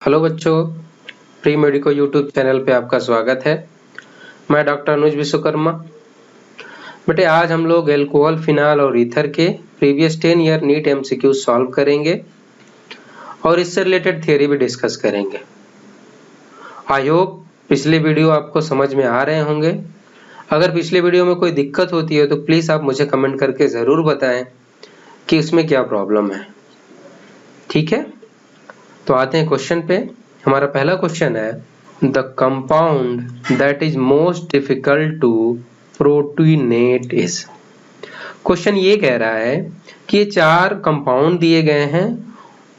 Hello बच्चों, pre medico YouTube channel पे आपका स्वागत है। मैं डॉक्टर अनुज विश्वकर्मा। बेटे आज हम लोग एल्कोहल, फिनाल और ईथर के previous 10 year NEET MCQ solve करेंगे और इससे रिलेटेड थियरी भी डिस्कस करेंगे। आई होप पिछले वीडियो आपको समझ में आ रहे होंगे। अगर पिछले वीडियो में कोई दिक्कत होती है तो प्लीज़ आप मुझे कमेंट करके ज़रूर बताएं कि इसमें क्या प्रॉब्लम है। ठीक है, तो आते हैं क्वेश्चन पे। हमारा पहला क्वेश्चन है, the compound that is most difficult to protonate is. Question ये कह रहा है कि ये 4 कंपाउंड दिए गए हैं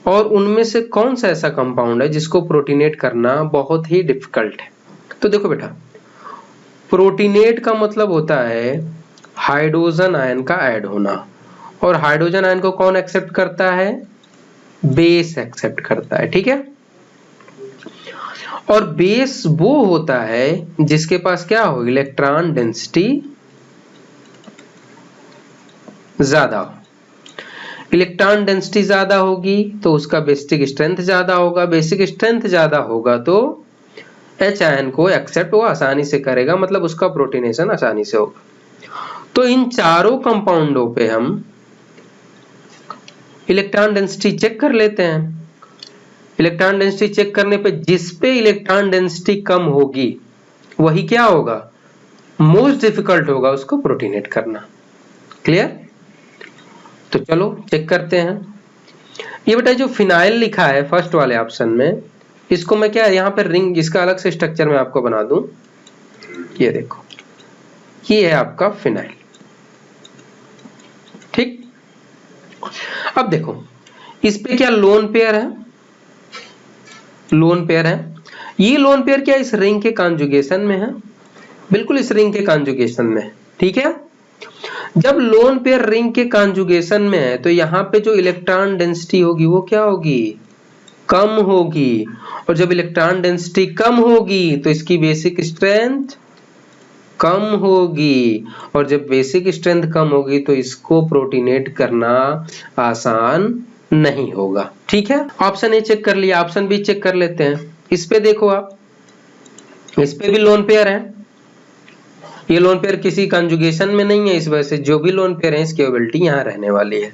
और उनमें से कौन सा ऐसा कंपाउंड है जिसको प्रोटीनेट करना बहुत ही डिफिकल्ट है। तो देखो बेटा, प्रोटीनेट का मतलब होता है हाइड्रोजन आयन का ऐड होना, और हाइड्रोजन आयन को कौन एक्सेप्ट करता है? बेस एक्सेप्ट करता है। ठीक है, और बेस वो होता है जिसके पास क्या हो, इलेक्ट्रॉन डेंसिटी ज्यादा हो। इलेक्ट्रॉन डेंसिटी ज्यादा होगी तो उसका बेसिक स्ट्रेंथ ज्यादा होगा, बेसिक स्ट्रेंथ ज्यादा होगा तो एच आयन को एक्सेप्ट वो आसानी से करेगा, मतलब उसका प्रोटीनेशन आसानी से होगा। तो इन चारों कंपाउंडों पे हम इलेक्ट्रॉन डेंसिटी चेक कर लेते हैं। इलेक्ट्रॉन डेंसिटी चेक करने पे जिस पे इलेक्ट्रॉन डेंसिटी कम होगी वही क्या होगा, मोस्ट डिफिकल्ट होगा उसको प्रोटीनेट करना। क्लियर? तो चलो चेक करते हैं। ये बेटा जो फिनाइल लिखा है फर्स्ट वाले ऑप्शन में, इसको मैं क्या यहाँ पे रिंग, इसका अलग से स्ट्रक्चर मैं आपको बना दूं। ये देखो, ये है आपका फिनाइल। ठीक, अब देखो इस पे क्या लोन पेयर है, लोन पेयर है। ये लोन पेयर क्या इस रिंग के कॉन्जुगेशन में है? बिल्कुल इस रिंग के कॉन्जुगेशन में है। ठीक है, जब लोन पेयर रिंग के कॉन्जुगेशन में है तो यहाँ पे जो इलेक्ट्रॉन डेंसिटी होगी वो क्या होगी, कम होगी। और जब इलेक्ट्रॉन डेंसिटी कम होगी तो इसकी बेसिक स्ट्रेंथ कम होगी, और जब बेसिक स्ट्रेंथ कम होगी तो इसको प्रोटीनेट करना आसान नहीं होगा। ठीक है, ऑप्शन ए चेक कर लिया, ऑप्शन बी चेक कर लेते हैं। इस पे देखो आप, इस पे भी लोन पेयर है। ये लोन पेयर किसी कंजुगेशन में नहीं है, इस वजह से जो भी लोन पेयर है इसकी एबिलिटी यहाँ रहने वाली है।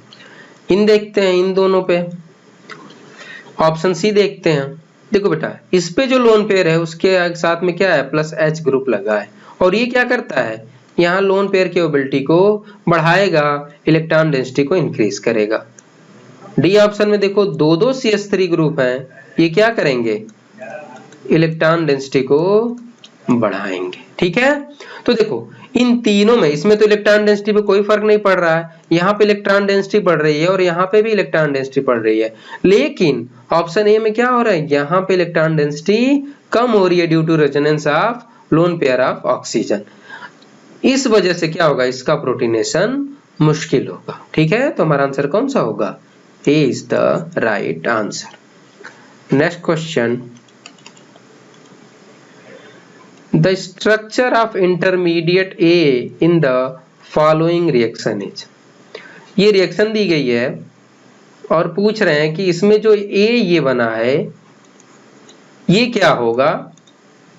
इन देखते हैं, इन दोनों पे ऑप्शन सी देखते हैं। देखो बेटा, इस पे जो लोन पेयर है उसके साथ में क्या है, प्लस एच ग्रुप लगा है, और ये क्या करता है, यहाँ लोन पेयर की एबिलिटी को बढ़ाएगा, इलेक्ट्रॉन डेंसिटी को इंक्रीज करेगा। डी ऑप्शन में देखो, दो दो CH3 ग्रुप हैं, ये क्या करेंगे, इलेक्ट्रॉन डेंसिटी को बढ़ाएंगे। ठीक है, तो देखो इन तीनों में, इसमें तो इलेक्ट्रॉन डेंसिटी पे कोई फर्क नहीं पड़ रहा है, यहाँ पे इलेक्ट्रॉन डेंसिटी बढ़ रही है और यहाँ पे भी इलेक्ट्रॉन डेंसिटी बढ़ रही है, लेकिन ऑप्शन ए में क्या हो रहा है, यहाँ पे इलेक्ट्रॉन डेंसिटी कम हो रही है due to resonance of lone pair of oxygen. इस वजह से क्या होगा, इसका प्रोटीनेशन मुश्किल होगा। ठीक है, तो हमारा आंसर कौन सा होगा, A is the right answer. Next question, the structure of intermediate A in the following reaction is। ये रिएक्शन दी गई है और पूछ रहे हैं कि इसमें जो A ये बना है ये क्या होगा,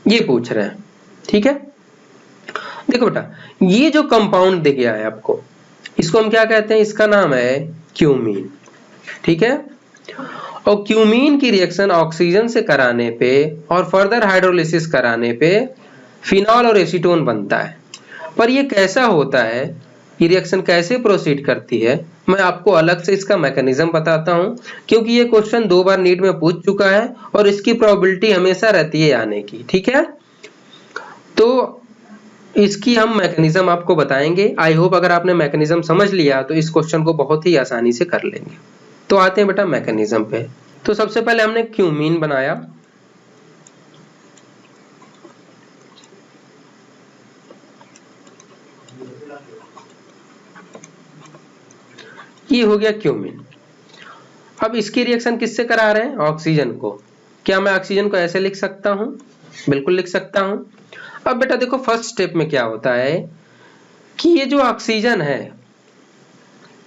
ये पूछ रहे हैं। ठीक है, देखो बेटा, ये जो कंपाउंड दिख गया है आपको, इसको हम क्या कहते हैं, इसका नाम है क्यूमीन। ठीक है, और क्यूमीन की रिएक्शन ऑक्सीजन से कराने पे और फर्दर हाइड्रोलिसिस कराने पे फिनॉल और एसीटोन बनता है। पर ये कैसा होता है, ये रिएक्शन कैसे प्रोसीड करती है, मैं आपको अलग से इसका मैकेनिज्म बताता हूं, क्योंकि ये क्वेश्चन 2 बार नीट में पूछ चुका है और इसकी प्रोबेबिलिटी हमेशा रहती है आने की। ठीक है, तो इसकी हम मैकेनिज्म आपको बताएंगे। आई होप अगर आपने मैकेनिज्म समझ लिया तो इस क्वेश्चन को बहुत ही आसानी से कर लेंगे। तो आते हैं बेटा मैकेनिज्म पे। तो सबसे पहले हमने क्यूमीन बनाया, ये हो गया क्यूमीन। अब इसकी रिएक्शन किससे करा रहे हैं, ऑक्सीजन को। क्या मैं ऑक्सीजन को ऐसे लिख सकता हूं, बिल्कुल लिख सकता हूं। अब बेटा देखो फर्स्ट स्टेप में क्या होता है कि ये जो ऑक्सीजन है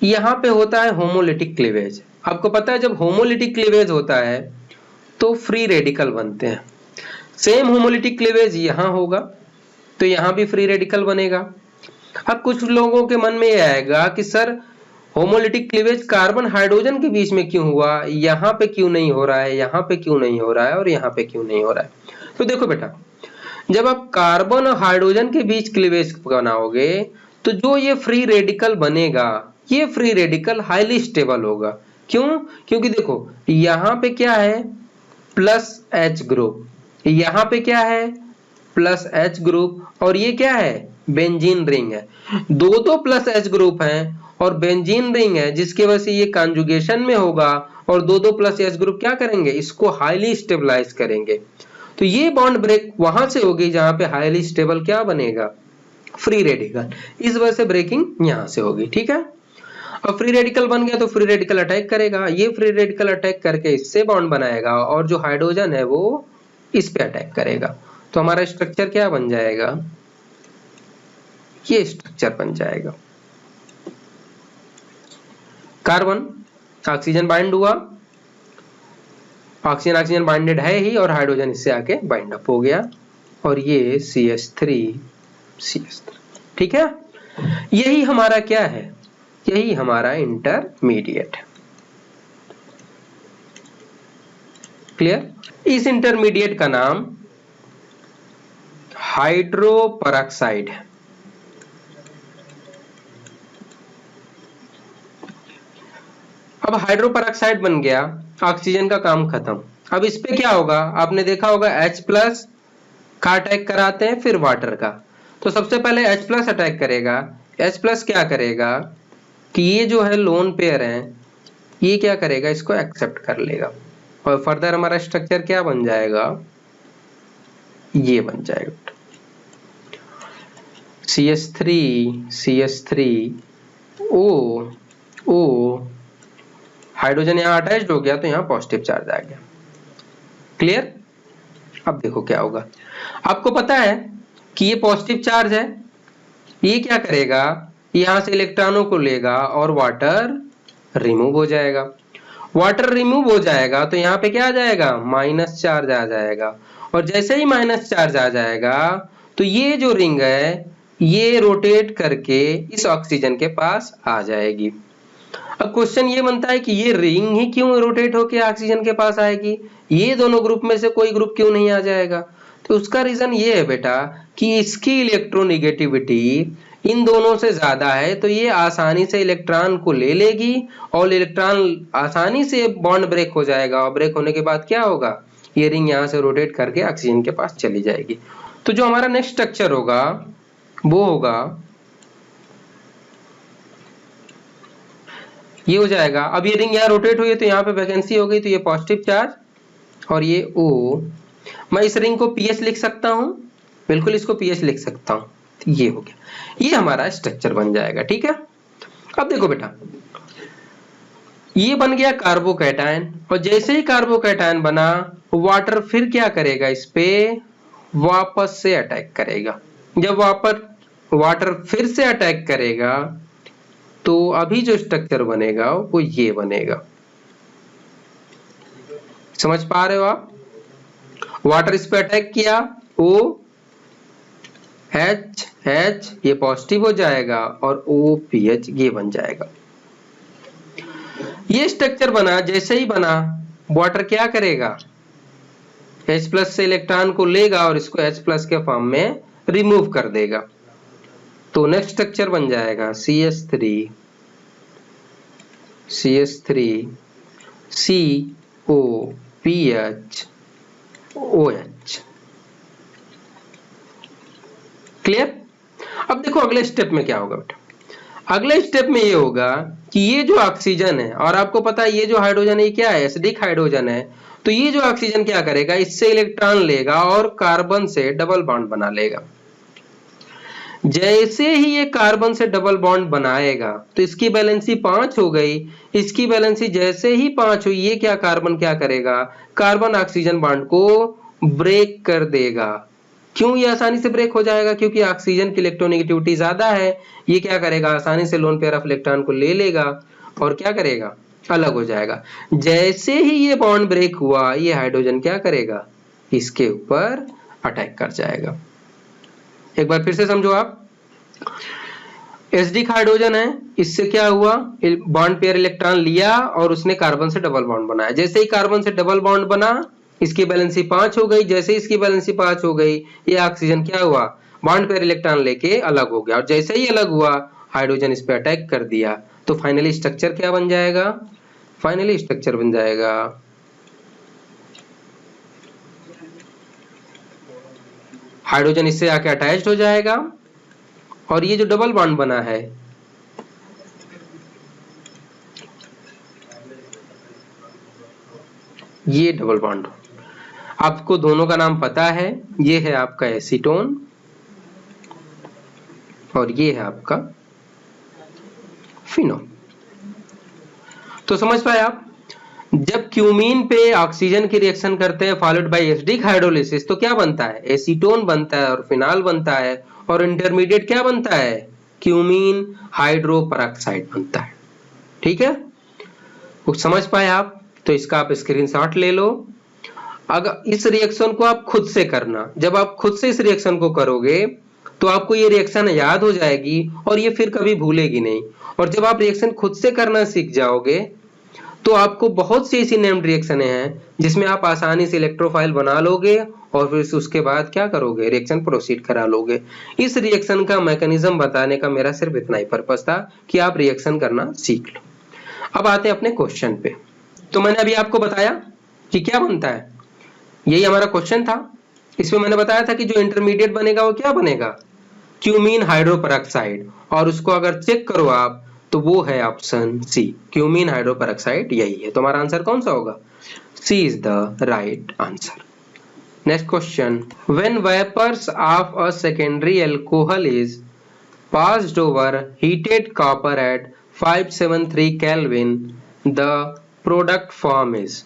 यहाँ पे होता है होमोलिटिक क्लीवेज। आपको पता है जब होमोलिटिक क्लीवेज होता है तो फ्री रेडिकल बनते हैं। सेम होमोलिटिक क्लीवेज यहाँ होगा तो यहाँ भी फ्री रेडिकल बनेगा। अब कुछ लोगों के मन में ये आएगा कि sir homolytic cleavage carbon hydrogen के बीच में क्यों हुआ, यहाँ पे क्यों नहीं हो रहा है, यहाँ पे क्यों नहीं हो रहा है और यहाँ पे क्यों नहीं हो रहा है। तो देखो बेटा, जब आप कार्बन और हाइड्रोजन के बीच क्लीवेज बनाओगे तो जो ये फ्री रेडिकल बनेगा, ये फ्री रेडिकल हाईली स्टेबल होगा। क्यों? क्योंकि देखो यहाँ पे क्या है, प्लस H ग्रुप, यहाँ पे क्या है, प्लस H ग्रुप, और ये क्या है, बेंजीन रिंग है। दो प्लस H ग्रुप हैं और बेंजीन रिंग है, जिसकी वजह से ये कॉन्जुगेशन में होगा और दो प्लस H ग्रुप क्या करेंगे, इसको हाईली स्टेबलाइज करेंगे। तो ये बॉन्ड ब्रेक वहां से होगी जहां पे हाईली स्टेबल क्या बनेगा, फ्री रेडिकल। इस वजह से ब्रेकिंग यहां से होगी। ठीक है, अब फ्री रेडिकल बन गया तो फ्री रेडिकल अटैक करेगा, ये फ्री रेडिकल अटैक करके इससे बॉन्ड बनाएगा और जो हाइड्रोजन है वो इस पे अटैक करेगा। तो हमारा स्ट्रक्चर क्या बन जाएगा, ये स्ट्रक्चर बन जाएगा। कार्बन ऑक्सीजन बाइंड हुआ, ऑक्सीजन ऑक्सीजन बाइंडेड है ही और हाइड्रोजन इससे आके बाइंड अप हो गया और ये CH3। ठीक है, यही हमारा क्या है, यही हमारा इंटरमीडिएट है। क्लियर? इस इंटरमीडिएट का नाम हाइड्रोपरऑक्साइड है। अब हाइड्रोपरऑक्साइड बन गया, ऑक्सीजन का काम खत्म। अब इस पे क्या होगा, आपने देखा होगा H+ का अटैक कराते हैं फिर वाटर का। तो सबसे पहले H+ अटैक करेगा। H+ क्या करेगा कि ये जो है लोन पेयर है, ये क्या करेगा, इसको एक्सेप्ट कर लेगा और फर्दर हमारा स्ट्रक्चर क्या बन जाएगा, ये बन जाएगा CH3O, हाइड्रोजन यहाँ अटैच्ड हो गया तो यहाँ पॉजिटिव चार्ज आ गया। क्लियर? अब देखो क्या होगा, आपको पता है कि ये पॉजिटिव चार्ज है, ये क्या करेगा, यहां से इलेक्ट्रॉनों को लेगा और वाटर रिमूव हो जाएगा। वाटर रिमूव हो जाएगा तो यहाँ पे क्या आ जाएगा, माइनस चार्ज आ जाएगा और जैसे ही माइनस चार्ज आ जाएगा तो ये जो रिंग है ये रोटेट करके इस ऑक्सीजन के पास आ जाएगी। अब क्वेश्चन ये बनता है कि ये रिंग ही क्यों रोटेट होके ऑक्सीजन के पास आएगी, ये दोनों ग्रुप में से कोई ग्रुप क्यों नहीं आ जाएगा। तो उसका रीजन ये है बेटा कि इसकी इलेक्ट्रोनेगेटिविटी इन दोनों से ज्यादा है, तो ये आसानी से इलेक्ट्रॉन को ले लेगी और इलेक्ट्रॉन आसानी से बॉन्ड ब्रेक हो जाएगा और ब्रेक होने के बाद क्या होगा, ये रिंग यहाँ से रोटेट करके ऑक्सीजन के पास चली जाएगी। तो जो हमारा नेक्स्ट स्ट्रक्चर होगा वो होगा, ये हो जाएगा। अब ये रिंग यहाँ रोटेट हुई है तो यहाँ पे वैकेंसी हो गई, तो ये पॉजिटिव चार्ज और ये O। मैं इस रिंग को PS लिख सकता हूं, बिल्कुल इसको PS लिख सकता हूं। तो ये हो गया, ये हमारा स्ट्रक्चर बन जाएगा। ठीक है, अब देखो बेटा, ये बन गया कार्बोकैटायन और जैसे ही कार्बोकैटायन बना वाटर फिर क्या करेगा, इस पे वापस से अटैक करेगा। जब वाटर फिर से अटैक करेगा तो अभी जो स्ट्रक्चर बनेगा वो ये बनेगा। समझ पा रहे हो आप? वाटर इस पे अटैक किया, OH ये पॉजिटिव हो जाएगा और OPH ये बन जाएगा। ये स्ट्रक्चर बना, जैसे ही बना वाटर क्या करेगा, H+ से इलेक्ट्रॉन को लेगा और इसको H+ के फॉर्म में रिमूव कर देगा। तो नेक्स्ट स्ट्रक्चर बन जाएगा CH3 COPH OH। क्लियर? अब देखो अगले स्टेप में क्या होगा बेटा, अगले स्टेप में ये होगा कि ये जो ऑक्सीजन है और आपको पता है ये जो हाइड्रोजन है ये क्या है, एसिडिक हाइड्रोजन है। तो ये जो ऑक्सीजन क्या करेगा, इससे इलेक्ट्रॉन लेगा और कार्बन से डबल बॉन्ड बना लेगा। जैसे ही ये कार्बन से डबल बॉन्ड बनाएगा तो इसकी वैलेंसी 5 हो गई, इसकी वैलेंसी जैसे ही 5 हुई, ये क्या कार्बन क्या करेगा, कार्बन ऑक्सीजन बॉन्ड को ब्रेक कर देगा। क्यों ये आसानी से ब्रेक हो जाएगा, क्योंकि ऑक्सीजन की इलेक्ट्रोनेगेटिविटी ज्यादा है। ये क्या करेगा, आसानी से लोन पेयर ऑफ इलेक्ट्रॉन को ले लेगा और क्या करेगा, अलग हो जाएगा। जैसे ही ये बॉन्ड ब्रेक हुआ, ये हाइड्रोजन क्या करेगा, इसके ऊपर अटैक कर जाएगा। एक बार फिर से समझो आप, एसिडिक हाइड्रोजन है, इससे क्या हुआ, बॉन्ड पेयर इलेक्ट्रॉन लिया और उसने कार्बन से डबल बॉन्ड बनाया। जैसे ही कार्बन से डबल बॉन्ड बना, इसकी वैलेंसी 5 हो गई। जैसे इसकी वैलेंसी 5 हो गई, ये ऑक्सीजन क्या हुआ, बॉन्ड पेयर इलेक्ट्रॉन लेके अलग हो गया। और जैसे ही अलग हुआ, हाइड्रोजन इस पे अटैक कर दिया, तो फाइनली स्ट्रक्चर क्या बन जाएगा, फाइनली स्ट्रक्चर बन जाएगा हाइड्रोजन इससे आके अटैच्ड हो जाएगा, और ये जो डबल बॉन्ड बना है, ये डबल बॉन्ड, आपको दोनों का नाम पता है, ये है आपका एसीटोन और ये है आपका फिनो। तो समझ पाए आप, जब क्यूमीन पे ऑक्सीजन की रिएक्शन करते हैं फॉलोड बाय एसिडिक हाइड्रोलिसिस, तो क्या बनता है, एसीटोन बनता है और फिनॉल बनता है, और इंटरमीडिएट क्या बनता है, क्यूमीन हाइड्रो पेरोक्साइड बनता है। ठीक है, कुछ समझ पाए आप, तो इसका आप स्क्रीनशॉट ले लो। अगर इस रिएक्शन को आप खुद से करना, जब आप खुद से इस रिएक्शन को करोगे तो आपको ये रिएक्शन याद हो जाएगी और ये फिर कभी भूलेगी नहीं। और जब आप रिएक्शन खुद से करना सीख जाओगे, तो आपको बहुत सी ऐसी नेम्ड रिएक्शन हैं जिसमें आप आसानी से इलेक्ट्रोफाइल बना लोगे और फिर उसके बाद क्या करोगे, रिएक्शन प्रोसीड करा लोगे। इस रिएक्शन का मैकेनिज्म बताने का मेरा सिर्फ इतना ही पर्पस था कि आप रिएक्शन करना सीख लो। अब आते हैं अपने क्वेश्चन पे। तो मैंने अभी आपको बताया कि क्या बनता है, यही हमारा क्वेश्चन था। इसमें मैंने बताया था कि जो इंटरमीडिएट बनेगा वो क्या बनेगा, क्यूमीन हाइड्रो पेरोक्साइड, और उसको अगर चेक करो आप तो वो है option C, cumene hydroperoxide यही है। तो हमारा आंसर कौन सा होगा, C is the right answer. Next question, when vapours of a secondary alcohol is passed over heated copper at 573 Kelvin, the product form is।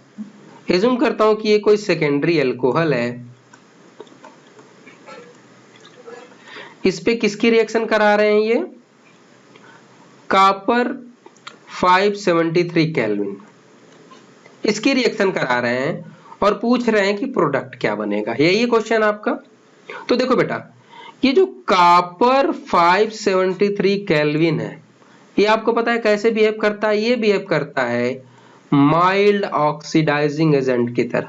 Assume करता हूं कि ये कोई सेकेंडरी अल्कोहल है, इस पे किसकी रिएक्शन करा रहे हैं, ये कॉपर 573 केल्विन, इसकी रिएक्शन करा रहे हैं और पूछ रहे हैं कि प्रोडक्ट क्या बनेगा। यही क्वेश्चन आपका। तो देखो बेटा, ये जो कॉपर 573 केल्विन है, ये आपको पता है कैसे बिहेव करता है, ये बिहेव करता है माइल्ड ऑक्सीडाइजिंग एजेंट की तरह।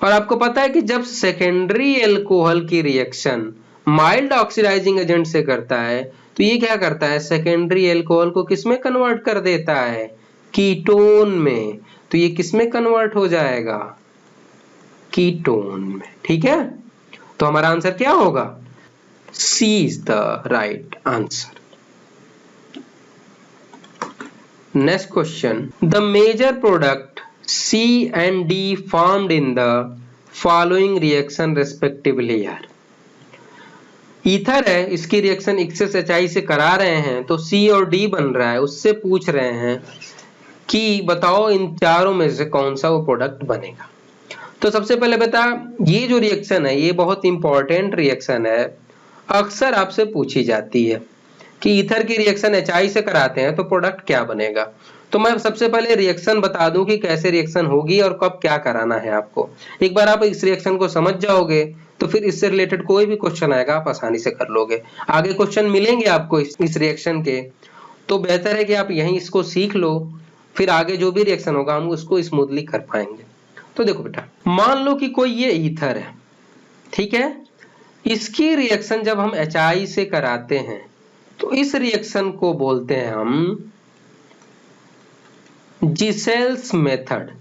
और आपको पता है कि जब सेकेंडरी अल्कोहल की रिएक्शन माइल्ड ऑक्सीडाइजिंग एजेंट से करता है, तो ये क्या करता है, सेकेंडरी अल्कोहल को किसमें कन्वर्ट कर देता है, कीटोन में। तो ये किसमें कन्वर्ट हो जाएगा, कीटोन में। ठीक है, तो हमारा आंसर क्या होगा, C is the right answer. Next question, the major product C and D formed in the following reaction respectively यार। ईथर है, इसकी रिएक्शन एक्सेस HI से करा रहे हैं, तो C और D बन रहा है। उससे पूछ रहे हैं कि बताओ इन चारों में से कौन सा वो प्रोडक्ट बनेगा। तो सबसे पहले बता, ये जो रिएक्शन है ये बहुत इंपॉर्टेंट रिएक्शन है, अक्सर आपसे पूछी जाती है कि ईथर की रिएक्शन HI से कराते हैं तो प्रोडक्ट क्या बनेगा। तो मैं सबसे पहले रिएक्शन बता दूं कि कैसे रिएक्शन होगी और कब क्या कराना है आपको। एक बार आप इस रिएक्शन को समझ जाओगे तो फिर इससे रिलेटेड कोई भी क्वेश्चन आएगा आप आसानी से कर लोगे। आगे क्वेश्चन मिलेंगे आपको इस रिएक्शन के, तो बेहतर है कि आप यहीं इसको सीख लो, फिर आगे जो भी रिएक्शन होगा हम उसको स्मूथली कर पाएंगे। तो देखो बेटा, मान लो कि कोई ये ईथर है, ठीक है, इसकी रिएक्शन जब हम HI से कराते हैं तो इस रिएक्शन को बोलते हैं हम जिसेल्स मेथड।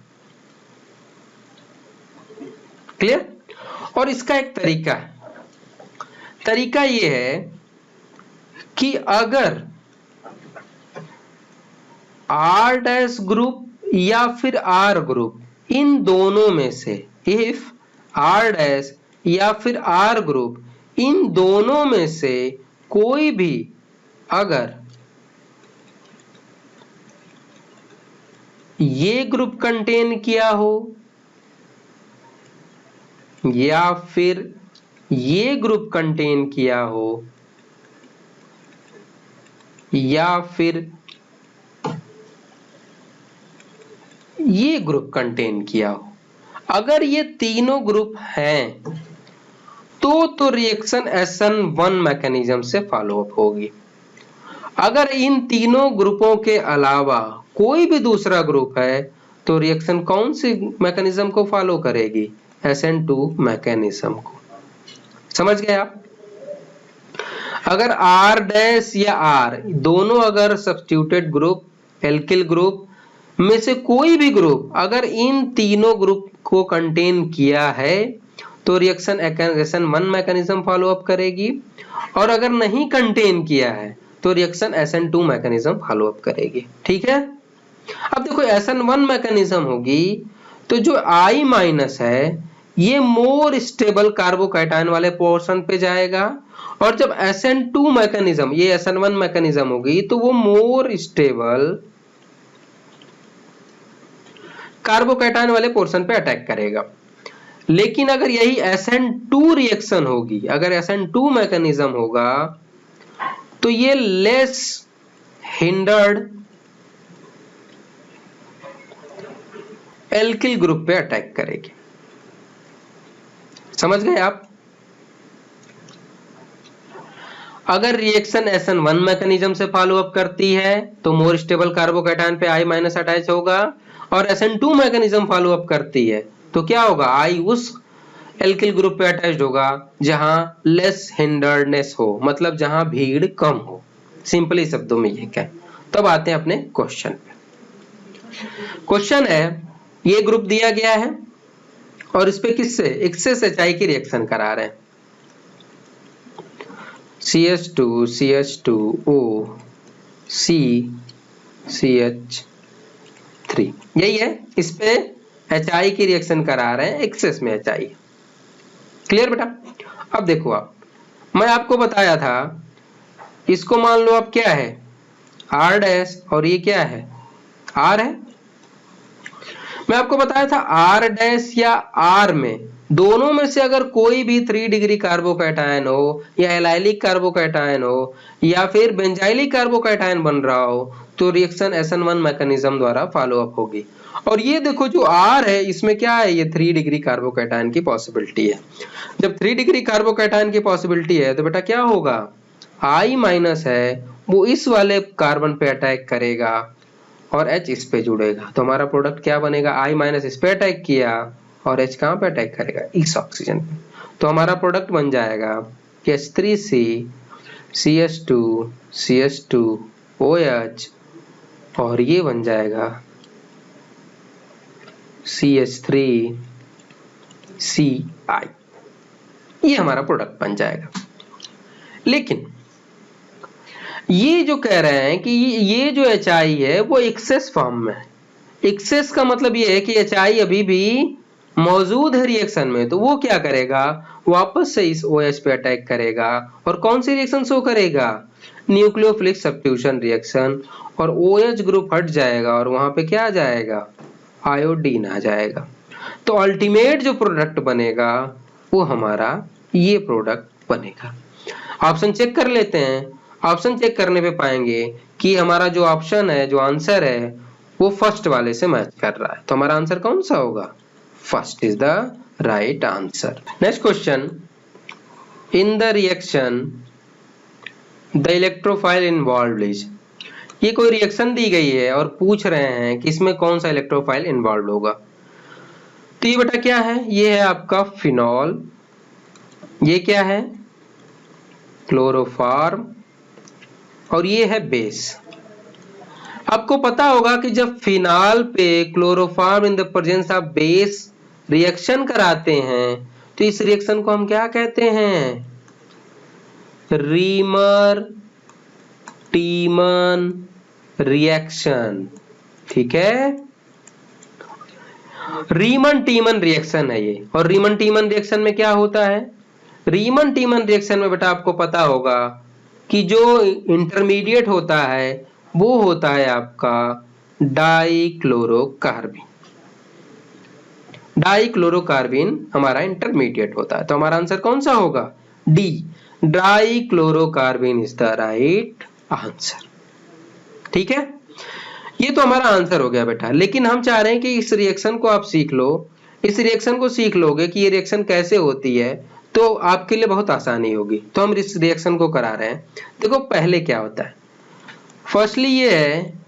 क्लियर। और इसका एक तरीका है, तरीका ये है कि अगर R डैश ग्रुप या फिर R ग्रुप, इन दोनों में से, इफ R डैश या फिर R ग्रुप, इन दोनों में से कोई भी अगर ये ग्रुप कंटेन किया हो या फिर ये ग्रुप कंटेन किया हो या फिर ये ग्रुप कंटेन किया हो। अगर ये तीनों ग्रुप हैं तो रिएक्शन SN1 मैकेनिज्म से फॉलो अप होगी। अगर इन तीनों ग्रुपों के अलावा कोई भी दूसरा ग्रुप है तो रिएक्शन कौन सी मैकेनिज्म को फॉलो करेगी? SN2 मैकेनिज्म को। समझ गए आप? अगर R डैश या R दोनों अगर सब्स्टिट्यूटेड ग्रुप एल्किल ग्रुप में से कोई भी ग्रुप अगर इन तीनों ग्रुप को कंटेन किया है तो reaction SN1 mechanism follow up करेगी, और अगर नहीं कंटेन किया है तो reaction SN2 mechanism follow up करेगी। ठीक है। अब देखो SN1 मैकेनिज्म होगी तो जो I माइनस है ये मोर स्टेबल कार्बोकैटायन वाले पोर्शन पे जाएगा, और जब SN2 मैकेनिज्म ये SN1 मैकेनिज्म होगी तो वो मोर स्टेबल कार्बोकैटायन वाले पोर्शन पे अटैक करेगा। लेकिन अगर यही SN2 रिएक्शन होगी, अगर SN2 मैकेनिज्म होगा तो ये लेस हिंडर्ड एल्किल ग्रुप पे अटैक करेगी। समझ गए आप? अगर रिएक्शन SN1 मैकेनिज्म से फॉलो अप करती है तो मोर स्टेबल कार्बोकैटायन पे I माइनस अटैच होगा, और SN2 मैकेनिज्म फॉलो अप करती है तो क्या होगा? I उस एल्किल ग्रुप पे अटैच्ड होगा जहां लेस हिंडर्डनेस हो, मतलब जहां भीड़ कम हो। सिंपली शब्दों में ये क्या। तब आते हैं अपने क्वेश्चन पे। क्वेश्चन है ये ग्रुप दिया गया है और इस पे किससे एक्सेस HI की रिएक्शन करा रहे हैं। CH2 CH2O C CH3 यही है। इस पे HI की रिएक्शन करा रहे हैं, एक्सेस में HI। क्लियर बेटा? अब देखो आप, मैं आपको बताया था इसको मान लो अब क्या है R डैश और ये क्या है R है। मैं आपको बताया था R डैश या R में दोनों में से अगर कोई भी 3 डिग्री कार्बोकैटायन हो या एलाइलिक कार्बोकैटायन हो या फिर बेंजाइलिक कार्बोकैटायन बन रहा हो तो रिएक्शन SN1 मैकेनिज्म द्वारा फॉलो अप होगी। और ये देखो जो R है इसमें क्या है, ये 3 डिग्री कार्बोकैटायन की पॉसिबिलिटी है। जब 3 डिग्री कार्बोकैटायन की पॉसिबिलिटी है तो बेटा क्या होगा, I माइनस है वो इस वाले कार्बन पे अटैक करेगा और H इस पे जुड़ेगा, तो हमारा प्रोडक्ट क्या बनेगा, I माइनस इस पे अटैक किया और H कहां पे अटैक करेगा, इस ऑक्सीजन पे। तो हमारा प्रोडक्ट बन जाएगा H3C CH2 CH2 OH और ये बन जाएगा CH3 CI। ये हमारा प्रोडक्ट बन जाएगा। लेकिन ये जो कह रहे हैं कि ये जो HI है वो एक्सेस फॉर्म में है। एक्सेस का मतलब ये है कि HI अभी भी मौजूद है रिएक्शन में, तो वो क्या करेगा, वापस से इस OH पे अटैक करेगा और कौन सी रिएक्शन शो करेगा, न्यूक्लियोफिलिक सब्स्टिट्यूशन रिएक्शन, और OH ग्रुप हट जाएगा और वहां पे क्या आ जाएगा, आयोडीन आ जाएगा। तो अल्टीमेट जो प्रोडक्ट बनेगा वो हमारा ये प्रोडक्ट बनेगा। ऑप्शन चेक कर लेते हैं। ऑप्शन चेक करने पे पाएंगे कि हमारा जो ऑप्शन है, जो आंसर है वो फर्स्ट वाले से मैच कर रहा है, तो हमारा आंसर कौन सा होगा, first is the right answer. Next question, in the reaction the electrophile involved is, ये कोई रिएक्शन दी गई है और पूछ रहे हैं कि इसमें कौन सा इलेक्ट्रोफाइल इन्वॉल्व होगा। तो ये बेटा क्या है, ये है आपका फिनॉल, ये क्या है क्लोरोफॉर्म, और ये है बेस। आपको पता होगा कि जब फिनाल पे chloroform in the presence of base reaction कराते हैं तो इस रिएक्शन को हम क्या कहते हैं, रीमर टीमन रिएक्शन। ठीक है, रीमन टीमन रिएक्शन है ये। और रीमन टीमन रिएक्शन में क्या होता है, रीमन टीमन रिएक्शन में बेटा आपको पता होगा कि जो इंटरमीडिएट होता है वो होता है आपका डाइक्लोरोकार्बिन। डाइक्लोरोकार्बिन हमारा इंटरमीडिएट होता है, तो हमारा आंसर कौन सा होगा, D, dichlorocarbene is the right answer. ठीक है, ये तो हमारा आंसर हो गया बेटा, लेकिन हम चाह रहे हैं कि इस रिएक्शन को आप सीख लो। इस रिएक्शन को सीख लोगे कि ये रिएक्शन कैसे होती है तो आपके लिए बहुत आसानी होगी। तो हम इस रिएक्शन को करा रहे हैं। देखो पहले क्या होता है, फर्स्टली ये है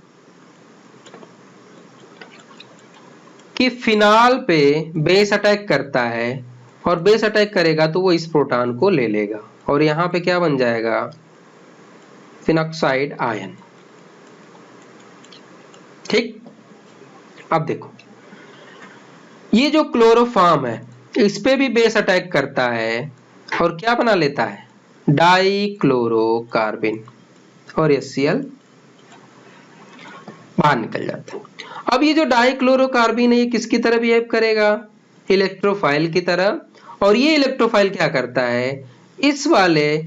कि फिनाल पे बेस अटैक करता है, और बेस अटैक करेगा तो वो इस प्रोटॉन को ले लेगा और यहाँ पे क्या बन जाएगा, फिनॉक्साइड आयन। ठीक, अब देखो ये जो क्लोरोफॉर्म है इस पे भी बेस अटैक करता है और क्या बना लेता है, डाइक्लोरोकार्बन, और HCl बाहर निकल जाता है। अब ये जो डाइक्लोरोकार्बन है ये किसकी तरह बिहेव करेगा, इलेक्ट्रोफाइल की तरह। और ये इलेक्ट्रोफाइल क्या करता है, इस वाले,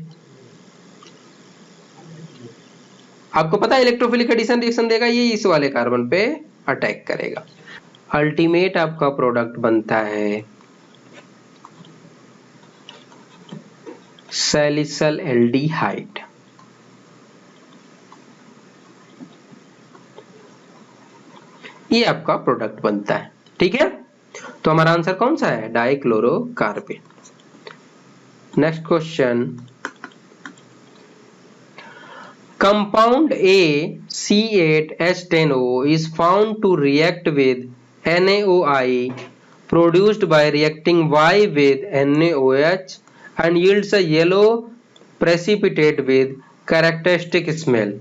आपको पता है इलेक्ट्रोफिलिक एडिशन रिएक्शन देगा, ये इस वाले कार्बन पे अटैक करेगा। अल्टीमेट आपका प्रोडक्ट बनता है सैलिसिल एल्डिहाइड। ये आपका प्रोडक्ट बनता है। ठीक है, तो हमारा आंसर कौन सा है, dichlorocarbon. Next question, compound A(C8H10O) is found to react with NaOI produced by reacting Y with NaOH and yields a yellow precipitate with characteristic smell.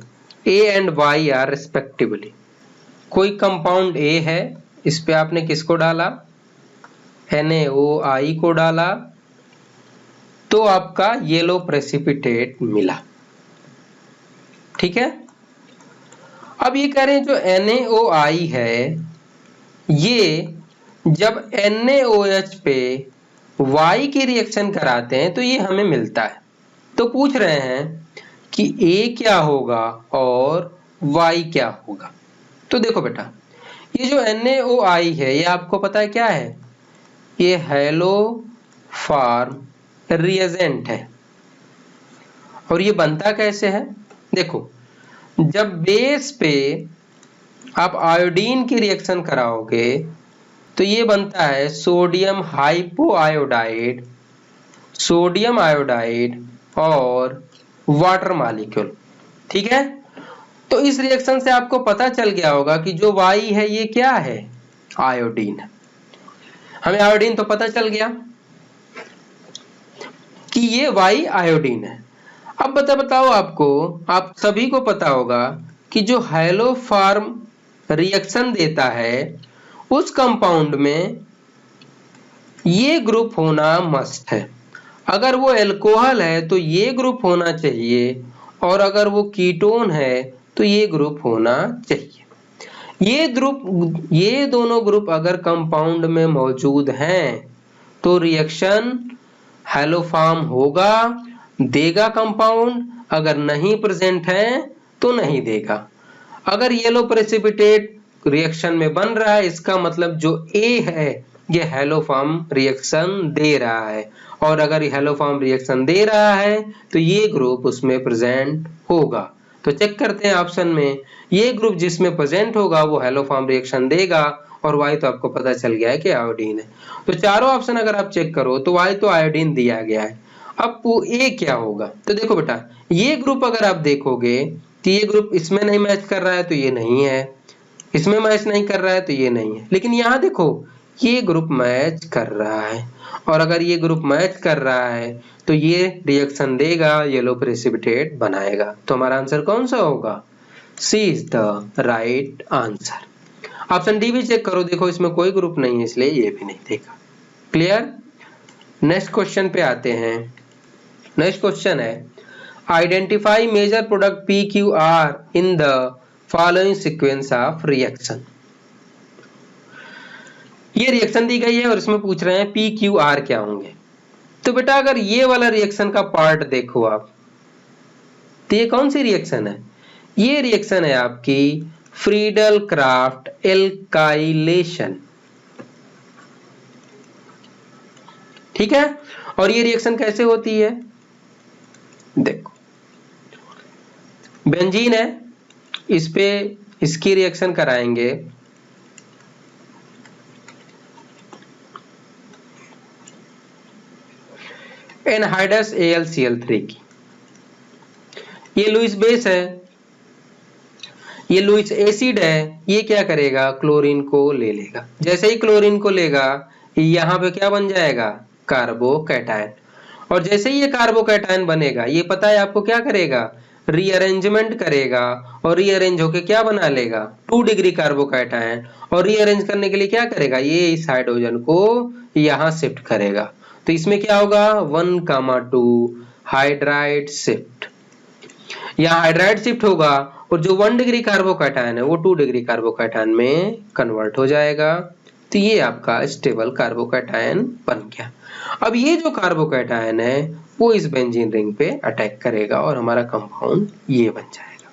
A and Y are respectively. कोई compound A है, इस पे आपने किसको डाला, NaOI को डाला, तो आपका येलो प्रेसिपिटेट मिला। ठीक है, अब ये कह रहे हैं जो NaOI है ये जब NaOH पे Y की रिएक्शन कराते हैं तो ये हमें मिलता है। तो पूछ रहे हैं कि A क्या होगा और Y क्या होगा। तो देखो बेटा ये जो NaOI है ये आपको पता है क्या है, ये हैलोफॉर्म रिएजेंट है। और ये बनता कैसे है, देखो जब बेस पे आप आयोडीन की रिएक्शन कराओगे तो ये बनता है सोडियम हाइपोआयोडाइड, सोडियम आयोडाइड और वाटर मॉलिक्यूल। ठीक है, तो इस रिएक्शन से आपको पता चल गया होगा कि जो Y है ये क्या है, आयोडीन। हमें आयोडीन तो पता चल गया कि ये Y आयोडीन है। अब बताओ आपको, आप सभी को पता होगा कि जो हैलोफॉर्म रिएक्शन देता है उस कंपाउंड में ये ग्रुप होना मस्ट है। अगर वो एल्कोहल है तो ये ग्रुप होना चाहिए, और अगर वो कीटोन है तो ये ग्रुप होना चाहिए। ये दोनों ग्रुप अगर कंपाउंड में मौजूद हैं तो रिएक्शन हैलोफॉर्म होगा, देगा कंपाउंड, अगर नहीं प्रेजेंट है तो नहीं देगा। अगर येलो प्रेसिपिटेट रिएक्शन में बन रहा है इसका मतलब जो A है ये हैलोफॉर्म रिएक्शन दे रहा है, और अगर ये हैलोफॉर्म रिएक्शन दे रहा है तो ये ग्रुप उसमें प्रेजेंट होगा। तो चेक करते हैं ऑप्शन में, ये ग्रुप जिसमें प्रेजेंट होगा वो हैलोफॉर्म रिएक्शन देगा, और Y तो आपको पता चल गया है कि आयोडीन है। तो चारों ऑप्शन अगर आप चेक करो तो Y तो आयोडीन दिया गया है। अब वो A क्या होगा, तो देखो बेटा ये ग्रुप अगर आप देखोगे तो ये ग्रुप इसमें नहीं मैच कर रहा है तो ये नहीं है, इसमें मैच नहीं कर रहा है तो ये नहीं है, लेकिन यहाँ देखो ये ग्रुप मैच कर रहा है, और अगर ये ग्रुप मैच कर रहा है तो ये रिएक्शन देगा, येलो प्रेसिपिटेट बनाएगा। तो हमारा आंसर कौन सा होगा, C is the right answer. Option D भी चेक करो, देखो इसमें कोई ग्रुप नहीं है इसलिए ये भी नहीं देगा। क्लियर। नेक्स्ट क्वेश्चन पे आते हैं। नेक्स्ट क्वेश्चन है, identify major product PQR in the following sequence of reaction. ये रिएक्शन दी गई है और इसमें पूछ रहे हैं PQR क्या होंगे। तो बेटा अगर ये वाला रिएक्शन का पार्ट देखो आप, तो ये कौन सी रिएक्शन है, ये रिएक्शन है आपकी फ्रीडल क्राफ्ट एल्काइलेशन। ठीक है, और ये रिएक्शन कैसे होती है, देखो बेंजीन है, इस पे इसकी रिएक्शन कराएंगे एनहाइड्रस AlCl3 की। ये लुईस बेस है, ये लुईस एसिड है, ये क्या करेगा, क्लोरीन को ले लेगा। जैसे ही क्लोरीन को लेगा यहाँ पे क्या बन जाएगा, कार्बोकैटायन। और जैसे ही ये कार्बोकैटायन बनेगा, ये पता है आपको क्या करेगा, रीअरेंजमेंट करेगा और रीअरेंज होके क्या बना लेगा, 2 डिग्री कार्बोकैटायन। और रीअरेंज करने के लिए क्या करेगा, ये इस हाइड्रोजन को यहाँ शिफ्ट करेगा। तो इसमें क्या होगा, 1,2 हाइड्राइड शिफ्ट, यहाँ हाइड्राइड शिफ्ट होगा और जो 1 डिग्री कार्बोकैटायन है वो 2 डिग्री कार्बोकैटायन में कन्वर्ट हो जाएगा। तो ये आपका स्टेबल कार्बोकैटायन बन गया। अब ये जो कार्बोकैटायन है वो इस बेंजीन रिंग पे अटैक करेगा और हमारा कंपाउंड ये बन जाएगा।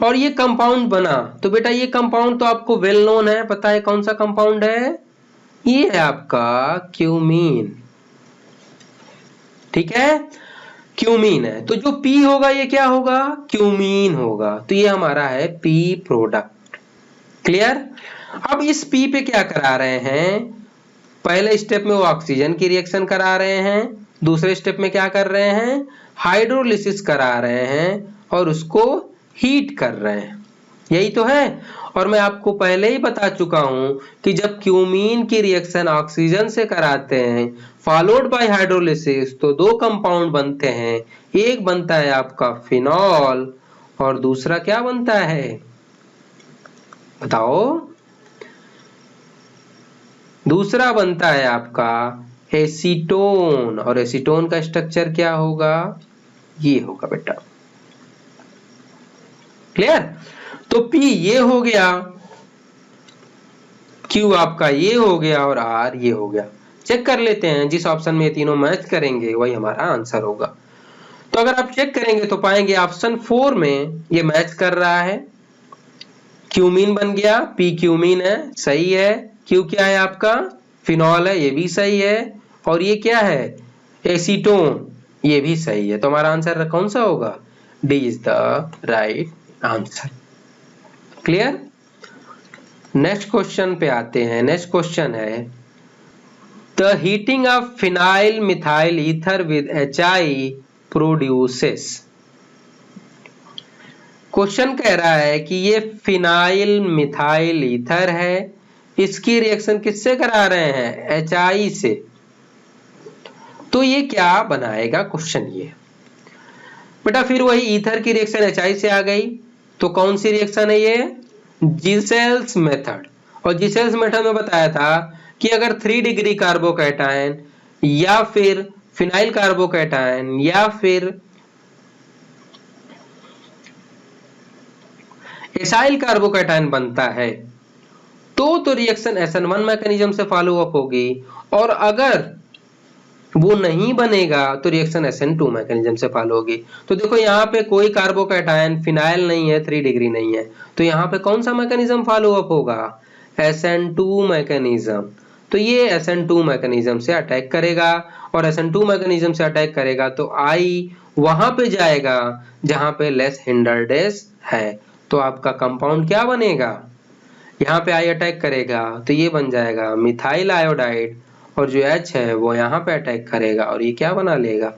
और ये कंपाउंड बना तो बेटा ये कंपाउंड तो आपको वेल नोन है, पता है कौन सा कंपाउंड है, ये है आपका क्यूमीन। ठीक है, क्यूमीन है। तो जो P होगा ये क्या होगा, क्यूमीन होगा। तो ये हमारा है P प्रोडक्ट। क्लियर। अब इस P पे क्या करा रहे हैं, पहले स्टेप में वो ऑक्सीजन की रिएक्शन करा रहे हैं, दूसरे स्टेप में क्या कर रहे हैं, हाइड्रोलिसिस करा रहे हैं और उसको हीट कर रहे हैं। यही तो है। और मैं आपको पहले ही बता चुका हूं कि जब क्यूमीन की रिएक्शन ऑक्सीजन से कराते हैं फॉलोड बाय हाइड्रोलिसिस तो 2 कंपाउंड बनते हैं। एक बनता है आपका फिनॉल और दूसरा क्या बनता है, बताओ, दूसरा बनता है आपका एसीटोन। और एसीटोन का स्ट्रक्चर क्या होगा, ये होगा बेटा। क्लियर। तो P ये हो गया, Q आपका ये हो गया और R ये हो गया। चेक कर लेते हैं, जिस ऑप्शन में ये तीनों मैच करेंगे वही हमारा आंसर होगा। तो अगर आप चेक करेंगे तो पाएंगे ऑप्शन 4 में ये मैच कर रहा है, क्यूमीन बन गया, P क्यूमीन है, सही है। Q क्या है आपका, फिनॉल है, ये भी सही है। और ये क्या है, एसीटोन, ये भी सही है। तो हमारा आंसर कौन सा होगा, D is the right answer. Clear. Next question पे आते हैं। नेक्स्ट क्वेश्चन है the heating of phenyl methyl ether with HI produces. Question कह रहा है कि ये फिनाइल मिथाइल ईथर है, इसकी रिएक्शन किससे करा रहे हैं, HI से। तो ये क्या बनाएगा, क्वेश्चन ये बेटा। फिर वही ईथर की रिएक्शन HI से आ गई, तो कौन सी रिएक्शन है ये, जीसेल्स मेथड। और जीसेल्स मेथड में बताया था कि अगर 3 डिग्री कार्बोकैटायन या फिर फिनाइल कार्बोकैटायन या फिर एसाइल कार्बोकैटायन बनता है तो रिएक्शन SN1 मैकेनिज्म से फॉलो अप होगी, और अगर वो नहीं बनेगा तो रिएक्शन SN2 मैकेनिज्म से फॉलो होगी। तो देखो यहाँ पे कोई कार्बोकैटायन फिनाइल नहीं है, 3 डिग्री नहीं है, तो यहाँ पे कौन सा मैकेनिज्म फॉलो अप होगा, SN2 मैकेनिज्म। तो ये SN2 मैकेनिज्म से अटैक करेगा, और SN2 मैकेनिज्म से अटैक करेगा तो I वहां पे जाएगा जहां पे लेस हिंडरडेस है। तो आपका कंपाउंड क्या बनेगा, यहाँ पे I अटैक करेगा तो ये बन जाएगा मिथाइल आयोडाइड, और जो H है वो यहाँ पे अटैक करेगा और ये क्या बना लेगा,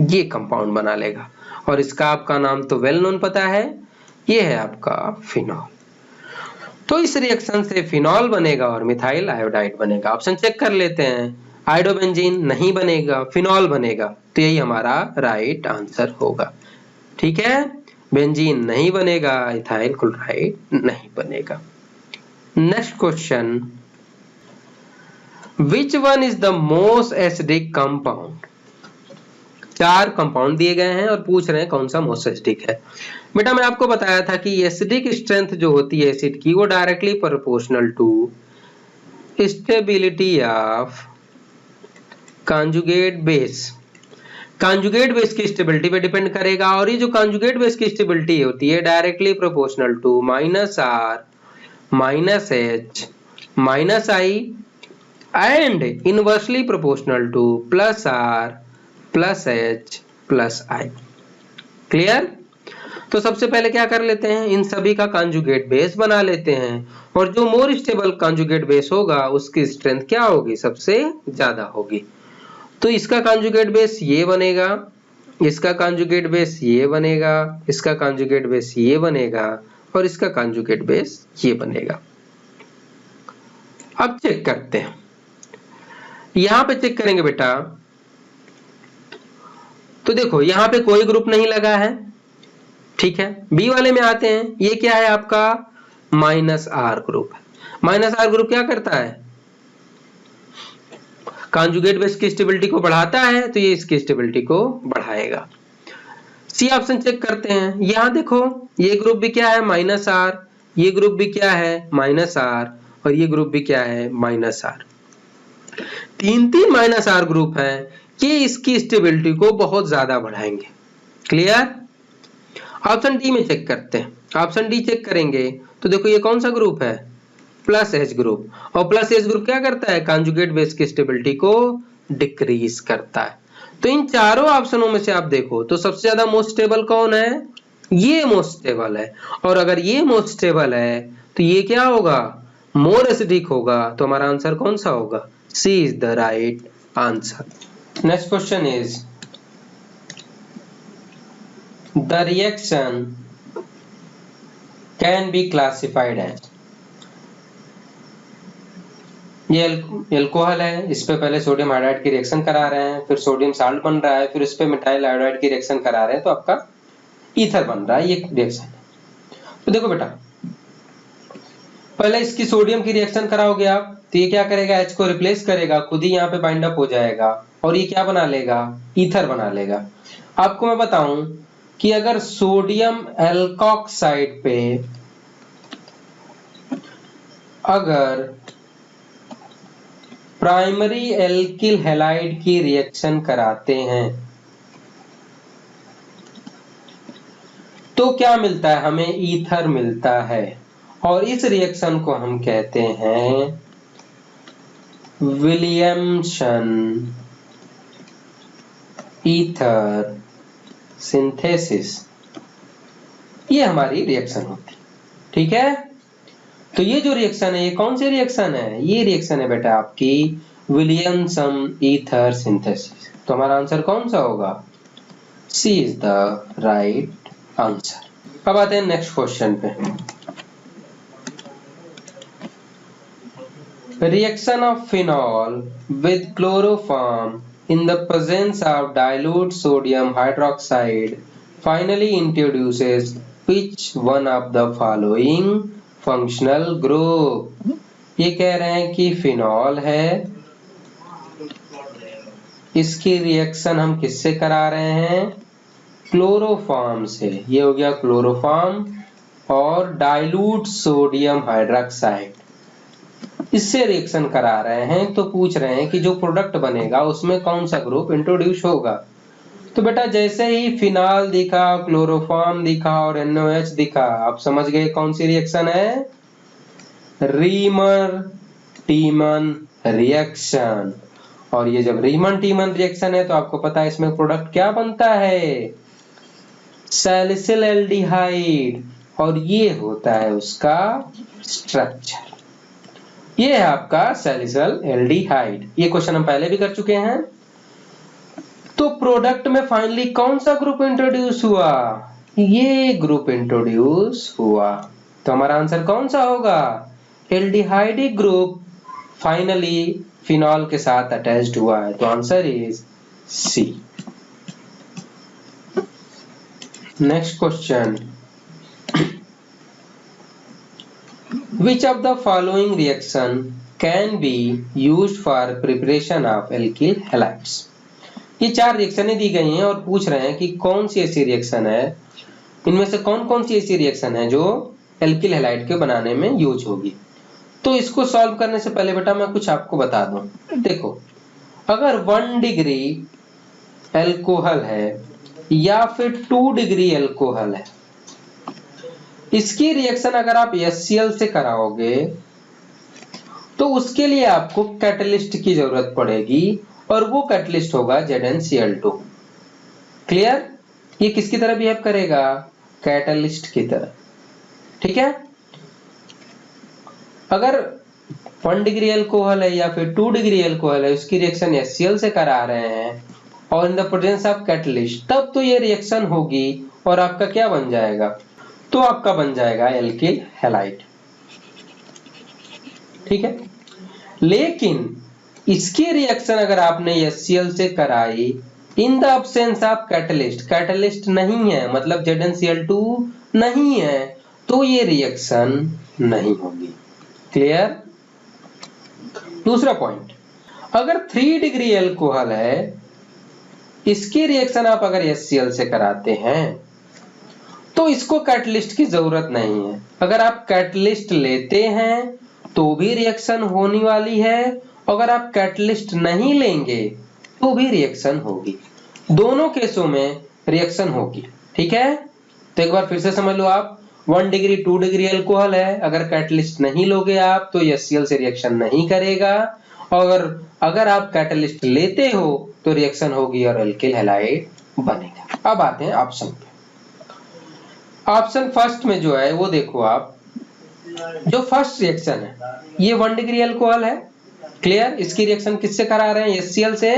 ये कंपाउंड बना लेगा। और इसका आपका नाम तो वेल नोन पता है, ये है आपका फिनॉल। तो इस रिएक्शन से फिनॉल बनेगा और मिथाइल आयोडाइड बनेगा। ऑप्शन चेक कर लेते हैं, आयोडोबेंजीन नहीं बनेगा, फिनॉल बनेगा। तो यही हमारा राइट आंसर होगा। ठीक है, बेंजीन नहीं बनेगा, इथाइल क्लोराइड नहीं बनेगा। Next question, which one is the most acidic compound. 4 compound दिए गए हैं और पूछ रहे हैं कौन सा मोस्ट एसिडिक है। बेटा मैं आपको बताया था कि एसिडिक स्ट्रेंथ जो होती है एसिड की वो directly proportional to stability of conjugate base. Conjugate base की स्टेबिलिटी पे डिपेंड करेगा, और ये जो कॉन्जुगेट बेस की स्टेबिलिटी होती है directly proportional to -R -H -I and inversely proportional to +R plus H plus I। Clear? तो सबसे पहले क्या कर लेते हैं, इन सभी का कॉन्जुगेट बेस बना लेते हैं और जो मोर स्टेबल कॉन्जुगेट बेस होगा उसकी स्ट्रेंथ क्या होगी, सबसे ज्यादा होगी। तो इसका कॉन्जुगेट बेस ये बनेगा, इसका कॉन्जुगेट बेस ये बनेगा, इसका कॉन्जुगेट बेस ये बनेगा और इसका कॉन्जुगेट बेस ये बनेगा। अब चेक करते हैं, यहां पे चेक करेंगे बेटा, तो देखो यहां पे कोई ग्रुप नहीं लगा है, ठीक है। बी वाले में आते हैं, ये क्या है आपका माइनस आर ग्रुप है। माइनस आर ग्रुप क्या करता है, कॉन्जुगेट बेस की स्टेबिलिटी को बढ़ाता है, तो ये इसकी स्टेबिलिटी को बढ़ाएगा। सी ऑप्शन चेक करते हैं, यहां देखो ये ग्रुप भी क्या है माइनस आर, ये ग्रुप भी क्या है माइनस आर और ये ग्रुप भी क्या है माइनस आर। तीन माइनस आर ग्रुप है, ये इसकी स्टेबिलिटी को बहुत ज्यादा बढ़ाएंगे। क्लियर? ऑप्शन डी में चेक करते हैं, ऑप्शन डी चेक करेंगे तो देखो ये कौन सा ग्रुप है, प्लस एच ग्रुप, और प्लस एच ग्रुप क्या करता है, कॉन्जुगेट बेस की स्टेबिलिटी को डिक्रीज करता है। तो इन चारों ऑप्शनों में से आप देखो तो सबसे ज्यादा मोस्ट स्टेबल कौन है, ये मोस्ट स्टेबल है, और अगर ये मोस्ट स्टेबल है तो ये क्या होगा, मोर एसिडिक होगा। तो हमारा आंसर कौन सा होगा, C is the right answer. Next question is the reaction can be classified as, ये एल्कोहल है, इस पे पहले सोडियम हाइड्राइड की रिएक्शन करा रहे हैं, फिर सोडियम साल्ट बन रहा है, फिर इस पे मिथाइल आयोडाइड की रिएक्शन करा रहे हैं, तो आपका ईथर बन रहा है, ये रिएक्शन है। तो देखो बेटा, पहले इसकी सोडियम की रिएक्शन कराओगे आप, तो ये क्या करेगा, H को रिप्लेस करेगा, खुद ही यहाँ पे बाइंड अप हो जाएगा और ये क्या बना लेगा, ईथर बना लेगा। आपको मैं बताऊं कि अगर सोडियम एल्कोक्साइड पे अगर प्राइमरी एल्किल हैलाइड की रिएक्शन कराते हैं तो क्या मिलता है, हमें ईथर मिलता है, और इस रिएक्शन को हम कहते हैं विलियमसन ईथर सिंथेसिस। ये हमारी रिएक्शन होती है, ठीक है। तो ये जो रिएक्शन है, ये कौन सी रिएक्शन है, ये रिएक्शन है बेटा आपकी विलियमसन ईथर सिंथेसिस। तो हमारा आंसर कौन सा होगा, C is the right answer. अब आते हैं नेक्स्ट क्वेश्चन पे, reaction of phenol with chloroform in the presence of dilute sodium hydroxide finally introduces which one of the following functional group। ये कह रहे हैं कि फिनॉल है, इसकी रिएक्शन हम किससे करा रहे हैं, क्लोरोफॉर्म से, ये हो गया क्लोरोफॉर्म, और डाइल्यूट सोडियम हाइड्रोक्साइड, इससे रिएक्शन करा रहे हैं। तो पूछ रहे हैं कि जो प्रोडक्ट बनेगा उसमें कौन सा ग्रुप इंट्रोड्यूस होगा। तो बेटा जैसे ही फिनॉल दिखा, क्लोरोफॉर्म दिखा और NOH दिखा, आप समझ गए कौन सी रिएक्शन है, रीमन टीमन रिएक्शन। और ये जब रीमन टीमन रिएक्शन है तो आपको पता है इसमें प्रोडक्ट क्या बनता है, सैलिसिल एल्डिहाइड, और ये होता है उसका स्ट्रक्चर, ये है आपका सैलिसिल एल्डिहाइड। ये क्वेश्चन हम पहले भी कर चुके हैं। तो प्रोडक्ट में फाइनली कौन सा ग्रुप इंट्रोड्यूस हुआ, ये ग्रुप इंट्रोड्यूस हुआ। तो हमारा आंसर कौन सा होगा, एल्डिहाइडिक ग्रुप फाइनली फिनॉल के साथ अटैच्ड हुआ है। तो answer is C. Next question, which of the following reaction can be used for preparation of alkyl halides। ये चार रिएक्शनें दी गई हैं और पूछ रहे हैं कि कौन सी ऐसी रिएक्शन है, इनमें से कौन कौन सी ऐसी रिएक्शन है जो एल्किल हैलाइड के बनाने में यूज होगी। तो इसको सॉल्व करने से पहले बेटा मैं कुछ आपको बता दूं। देखो, अगर 1 डिग्री एल्कोहल है या फिर 2 डिग्री एल्कोहल है, इसकी रिएक्शन अगर आप HCl से कराओगे तो उसके लिए आपको कैटलिस्ट की जरूरत पड़ेगी, और वो कैटलिस्ट होगा ZnCl2। क्लियर? ये किसकी तरह बिहेव करेगा? कैटलिस्ट की तरह। ठीक है, अगर 1 डिग्री अल्कोहल है या फिर 2 डिग्री अल्कोहल है, उसकी रिएक्शन HCl से करा रहे हैं और in the presence of catalyst, तब तो ये रिएक्शन होगी और आपका क्या बन जाएगा? तो आपका बन जाएगा एल्किल हैलाइड। ठीक है, लेकिन इसकी रिएक्शन अगर आपने HCl से कराई in the absence of catalyst, catalyst नहीं है मतलब ZnCl2 नहीं है, तो ये रिएक्शन नहीं होगी। क्लियर? दूसरा पॉइंट, अगर 3 डिग्री अल्कोहल है, इसकी रिएक्शन आप अगर HCl से कराते हैं तो इसको कैटलिस्ट की जरूरत नहीं है। अगर आप कैटलिस्ट लेते हैं तो भी रिएक्शन होने वाली है, अगर आप कैटलिस्ट नहीं लेंगे तो भी रिएक्शन होगी। दोनों केसों में रिएक्शन होगी। ठीक है, तो एक बार फिर से समझ लो आप, 1 डिग्री 2 डिग्री अल्कोहल है, अगर कैटलिस्ट नहीं लोगे आप तो HCl से रिएक्शन नहीं करेगा, और अगर आप कैटलिस्ट लेते हो तो रिएक्शन होगी और एल्किल हैलाइड बनेगा। अब आते हैं ऑप्शन पे। ऑप्शन फर्स्ट में जो है वो देखो आप, जो फर्स्ट रिएक्शन है ये 1 डिग्री अल्कोहल है। क्लियर? इसकी रिएक्शन किससे करा रहे हैं? HCl से।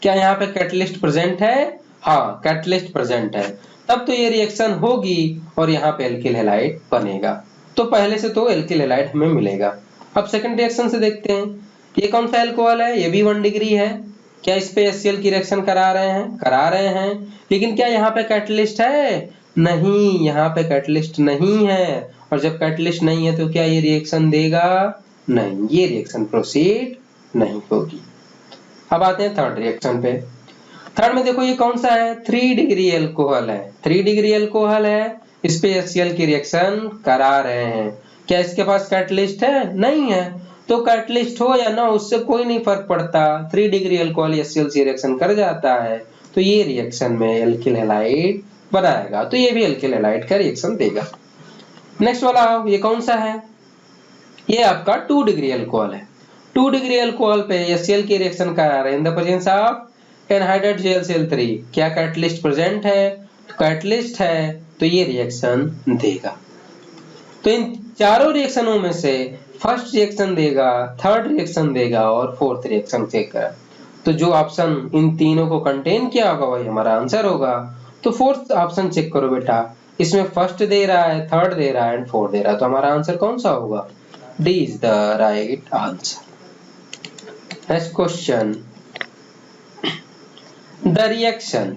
क्या यहाँ पे कैटलिस्ट प्रेजेंट है? हाँ, कैटलिस्ट प्रेजेंट है, तब तो ये रिएक्शन होगी और यहाँ पे एल्किल हैलाइड बनेगा। तो पहले से तो एल्किल हैलाइड हमें मिलेगा। अब सेकंड रिएक्शन से देखते हैं, ये कौन सा अल्कोहल है? ये भी 1 डिग्री है। क्या इस पे HCl की रिएक्शन करा रहे हैं? करा रहे हैं, लेकिन क्या यहाँ पे कैटलिस्ट है? नहीं, यहाँ पे कैटलिस्ट नहीं है, और जब कैटलिस्ट नहीं है तो क्या ये रिएक्शन देगा? नहीं, ये रिएक्शन प्रोसीड नहीं होगी। अब आते हैं थर्ड रिएक्शन पे। थर्ड में देखो ये कौन सा है? 3 डिग्री अल्कोहल है। 3 डिग्री अल्कोहल है, इस पे HCl की रिएक्शन करा रहे हैं। क्या इसके पास कैटलिस्ट है? नहीं है, तो कैटलिस्ट हो या ना उससे कोई नहीं फर्क पड़ता, 3 डिग्री अल्कोहल HCl से रिएक्शन कर जाता है, तो ये रिएक्शन में एल्किल हैलाइड बनाएगा, तो ये भी एल्किल हैलाइड का रिएक्शन देगा। नेक्स्ट वाला ये कौन सा है? ये आपका 2 डिग्री अल्कोहल है। 2 डिग्री अल्कोहल पे HCl की रिएक्शन करा रहे हैं in the presence of anhydride JlCl3। क्या कैटलिस्ट प्रेजेंट है? तो कैटलिस्ट है, तो ये रिएक्शन देगा। तो इन चारों रिएक्शनों में से फर्स्ट रिएक्शन देगा, थर्ड रिएक्शन देगा और फोर्थ रिएक्शन देगा। तो जो ऑप्शन इन तीनों को कंटेन किया होगा वही हमारा आंसर होगा। तो फोर्थ ऑप्शन चेक करो बेटा, इसमें फर्स्ट दे रहा है, थर्ड दे रहा है एंड फोर्थ दे रहा है, तो हमारा आंसर कौन सा होगा? D is the right answer. Next question, the reaction,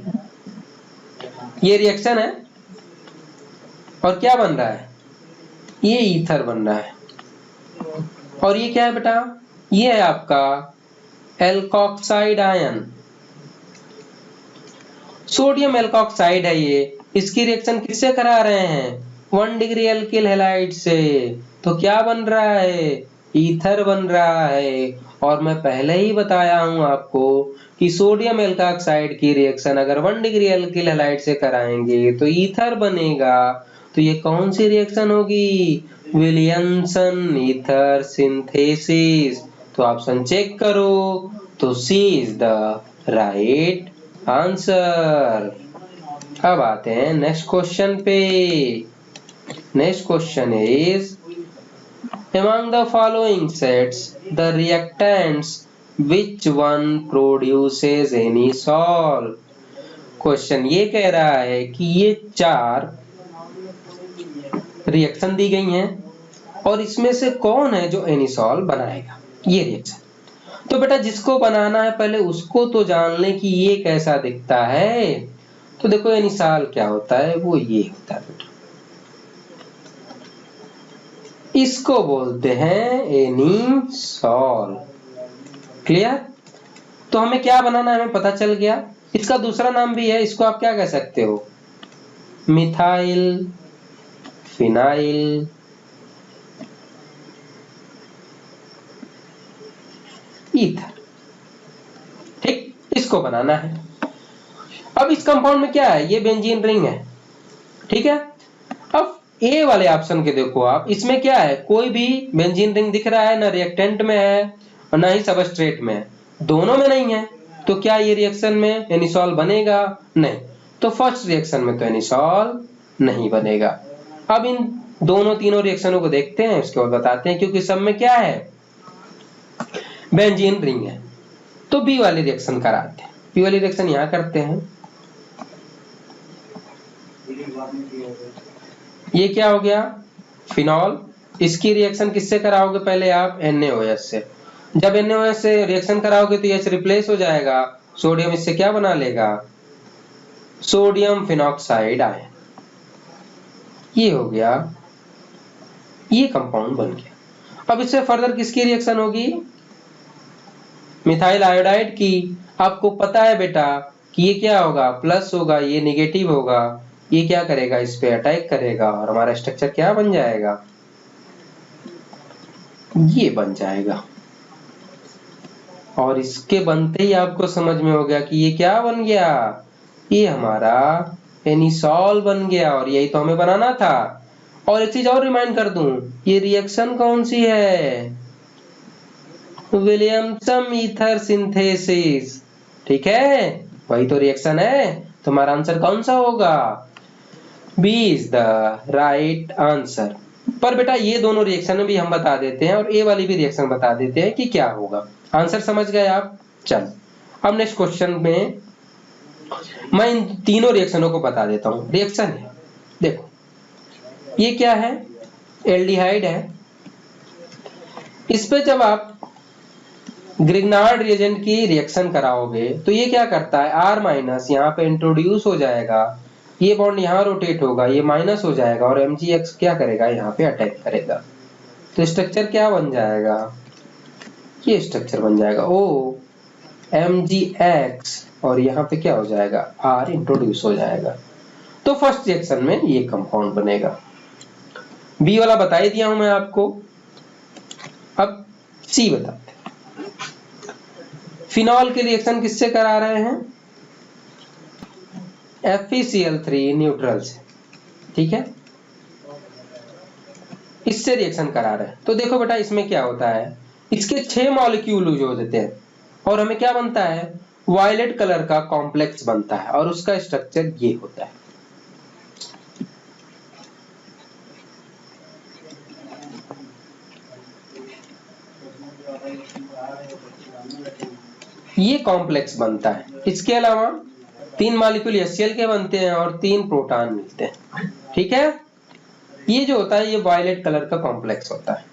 ये रिएक्शन है और क्या बन रहा है? ये ईथर बन रहा है, और ये क्या है बेटा? ये है आपका एल्कोक्साइड आयन, सोडियम एल्कोक्साइड है ये। इसकी रिएक्शन किससे करा रहे हैं? 1 डिग्री एल्किल हैलाइड से। तो क्या बन रहा है? ईथर बन रहा है। और मैं पहले ही बताया हूं आपको कि सोडियम एल्कोक्साइड की रिएक्शन अगर 1 डिग्री एल्किल हैलाइड से कराएंगे तो ईथर बनेगा। तो ये कौन सी रिएक्शन होगी? Williamson ether synthesis. तो ऑप्शन चेक करो, तो C is the right answer. अब आते हैं नेक्स्ट क्वेश्चन पे। Next question is, among the following sets the reactants which one produces any sol? Question ये कह रहा है कि ये 4 रिएक्शन दी गई हैं और इसमें से कौन है जो एनिसॉल बनाएगा ये रिएक्शन। तो बेटा जिसको बनाना है पहले उसको तो जान ले कि ये कैसा दिखता है। तो देखो एनिसॉल क्या होता है, वो ये होता है बेटा, इसको बोलते हैं एनिसॉल। क्लियर? तो हमें क्या बनाना है हमें पता चल गया। इसका दूसरा नाम भी है, इसको आप क्या कह सकते हो? Methyl phenyl ether. ठीक, इसको बनाना है। अब इस कंपाउंड में क्या है? ये बेंजीन रिंग है। ठीक है, अब ए वाले ऑप्शन के देखो आप, इसमें क्या है? कोई भी बेंजीन रिंग दिख रहा है ना, रिएक्टेंट में है और ना ही सबस्ट्रेट में है, दोनों में नहीं है। तो क्या ये रिएक्शन में एनिसॉल बनेगा? नहीं। तो फर्स्ट रिएक्शन में तो एनिसॉल नहीं बनेगा। अब इन दोनों तीनों रिएक्शनों को देखते हैं, उसके बाद बताते हैं, क्योंकि सब में क्या है, बेंजीन रिंग है। तो बी वाली रिएक्शन कराते हैं। बी वाली रिएक्शन यहां करते हैं। ये क्या हो गया, फिनॉल। इसकी रिएक्शन किससे कराओगे पहले आप, NaOH से। जब NaOH से रिएक्शन कराओगे तो H रिप्लेस हो जाएगा, सोडियम इससे क्या बना लेगा, सोडियम फिनॉक्साइड आयन। ये हो गया, ये कंपाउंड बन गया। अब इससे फर्दर किसकी रिएक्शन होगी, मिथाइल आयोडाइड की। आपको पता है बेटा कि ये क्या होगा, प्लस होगा, ये निगेटिव होगा, ये क्या करेगा, इस पे अटैक करेगा और हमारा स्ट्रक्चर क्या बन जाएगा, ये बन जाएगा। और इसके बनते ही आपको समझ में हो गया कि ये क्या बन गया, ये हमारा एनिसॉल बन गया। और यही तो हमें बनाना था। और एक चीज और रिमाइंड कर दूं, ये रिएक्शन कौन सी है, विलियमसन ईथर सिंथेसिस। ठीक है, वही तो रिएक्शन है। तो हमारा आंसर कौन सा होगा, B is the right answer. पर बेटा ये दोनों रिएक्शन भी हम बता देते हैं और ए वाली भी रिएक्शन बता देते हैं कि क्या होगा। आंसर समझ गए आप। चल अब नेक्स्ट क्वेश्चन में मैं इन तीनों रिएक्शनों को बता देता हूं। रिएक्शन है, देखो ये क्या है, एल्डिहाइड है। इस पे जब आप ग्रिग्नार्ड रिएजेंट की रिएक्शन कराओगे तो ये क्या करता है, R माइनस यहाँ पे इंट्रोड्यूस हो जाएगा, ये बॉन्ड यहाँ रोटेट होगा, ये माइनस हो जाएगा और MgX क्या करेगा, यहाँ पे अटैक करेगा। तो स्ट्रक्चर क्या बन जाएगा, ये स्ट्रक्चर बन जाएगा O MgX और यहाँ पे क्या हो जाएगा, R इंट्रोड्यूस हो जाएगा। तो फर्स्ट रिएक्शन में ये कंपाउंड बनेगा। बी वाला बता ही दिया हूं मैं आपको। अब सी बताते हैं। फिनॉल के रिएक्शन किससे करा रहे हैं, FeCl3 न्यूट्रल से। ठीक है, इससे रिएक्शन करा रहे हैं। तो देखो बेटा इसमें क्या होता है, इसके 6 मॉलिक्यूल यूज हो देते हैं और हमें क्या बनता है, वायलेट कलर का कॉम्प्लेक्स बनता है और उसका स्ट्रक्चर ये होता है। ये कॉम्प्लेक्स बनता है। इसके अलावा 3 मॉलिक्यूल HCl के बनते हैं और 3 प्रोटॉन मिलते हैं। ठीक है, ये जो होता है ये वायलेट कलर का कॉम्प्लेक्स होता है।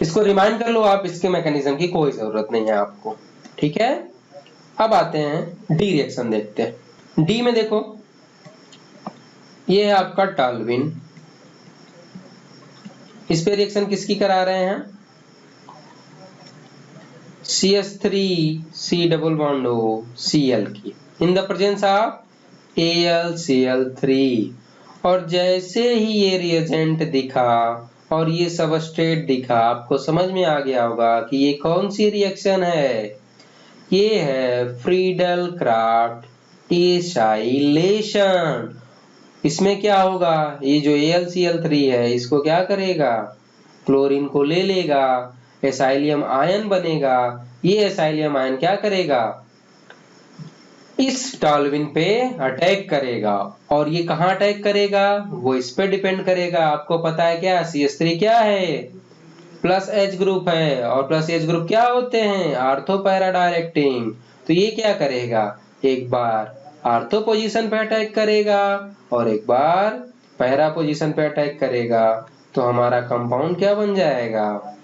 इसको रिमाइंड कर लो आप, इसके मैकेनिज्म की कोई जरूरत नहीं है आपको। ठीक है, अब आते हैं डी रिएक्शन देखते हैं। डी में देखो ये है आपका टॉल्यूइन। इस पे रिएक्शन किसकी करा रहे हैं, CH3 double bond O Cl की in the presence of AlCl3। और जैसे ही ये रिएजेंट दिखा और ये सबस्ट्रेट दिखा, आपको समझ में आ गया होगा कि ये कौन सी रिएक्शन है, ये है फ्रीडल क्राफ्ट एसाइलेशन। इसमें क्या होगा, ये जो AlCl3 है इसको क्या करेगा, क्लोरीन को ले लेगा, एसाइलियम आयन बनेगा। ये एसाइलियम आयन क्या करेगा, इस टॉल्यूइन पे अटैक करेगा। और ये कहां अटैक करेगा, वो इस पे डिपेंड करेगा। आपको पता है क्या, CH3 क्या है, प्लस H ग्रुप है और प्लस H ग्रुप क्या होते हैं, आर्थो पैरा डायरेक्टिंग। तो ये क्या करेगा, एक बार आर्थो पोजीशन पे अटैक करेगा और एक बार पैरा पोजीशन पे अटैक करेगा। तो हमारा कंपाउंड क्या बन जाएगा,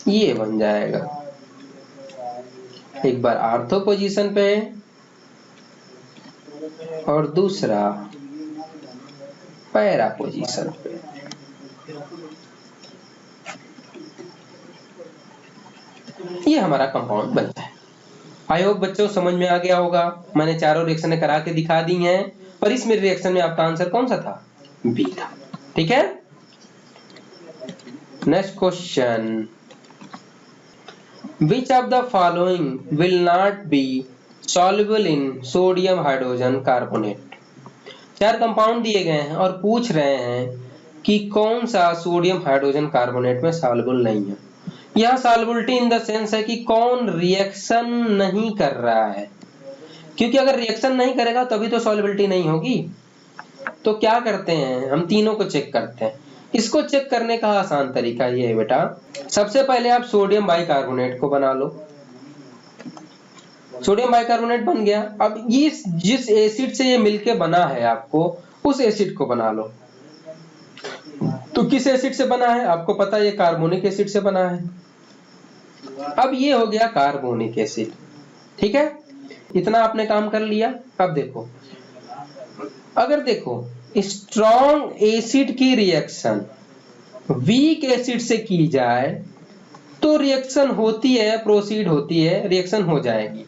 ये बन जाएगा, एक बार आर्थो पोजीशन पे और दूसरा पैरा पोजीशन पे। ये हमारा कंपाउंड बनता है। आई होप बच्चों समझ में आ गया होगा। मैंने चारों रिएक्शन करा के दिखा दी हैं, पर इस मेरे रिएक्शन में आपका आंसर कौन सा था, बी था। ठीक है, next question, which of the following will not be soluble in sodium hydrogen carbonate। 4 compound दिए गए हैं और पूछ रहे हैं कि कौन सा सोडियम हाइड्रोजन कार्बोनेट में सॉल्युबल नहीं है। यह सॉल्युबिलिटी इन द सेंस है कि कौन रिएक्शन नहीं कर रहा है, क्योंकि अगर रिएक्शन नहीं करेगा तभी तो सॉल्युबिलिटी नहीं होगी। तो क्या करते हैं, हम तीनों को चेक करते हैं। इसको चेक करने का आसान तरीका ये है बेटा, सबसे पहले आप सोडियम बाइकार्बोनेट को बना लो। सोडियम बाइकार्बोनेट बन गया। अब इस जिस एसिड से ये मिलके बना है आपको उस एसिड को बना लो। तो किस एसिड से बना है आपको पता है, ये कार्बोनिक एसिड से बना है। अब ये हो गया कार्बोनिक एसिड, ठीक है, इतना आपने काम कर लिया। अब देखो, अगर देखो स्ट्रॉन्ग एसिड की रिएक्शन वीक एसिड से की जाए तो रिएक्शन होती है, प्रोसीड होती है, रिएक्शन हो जाएगी।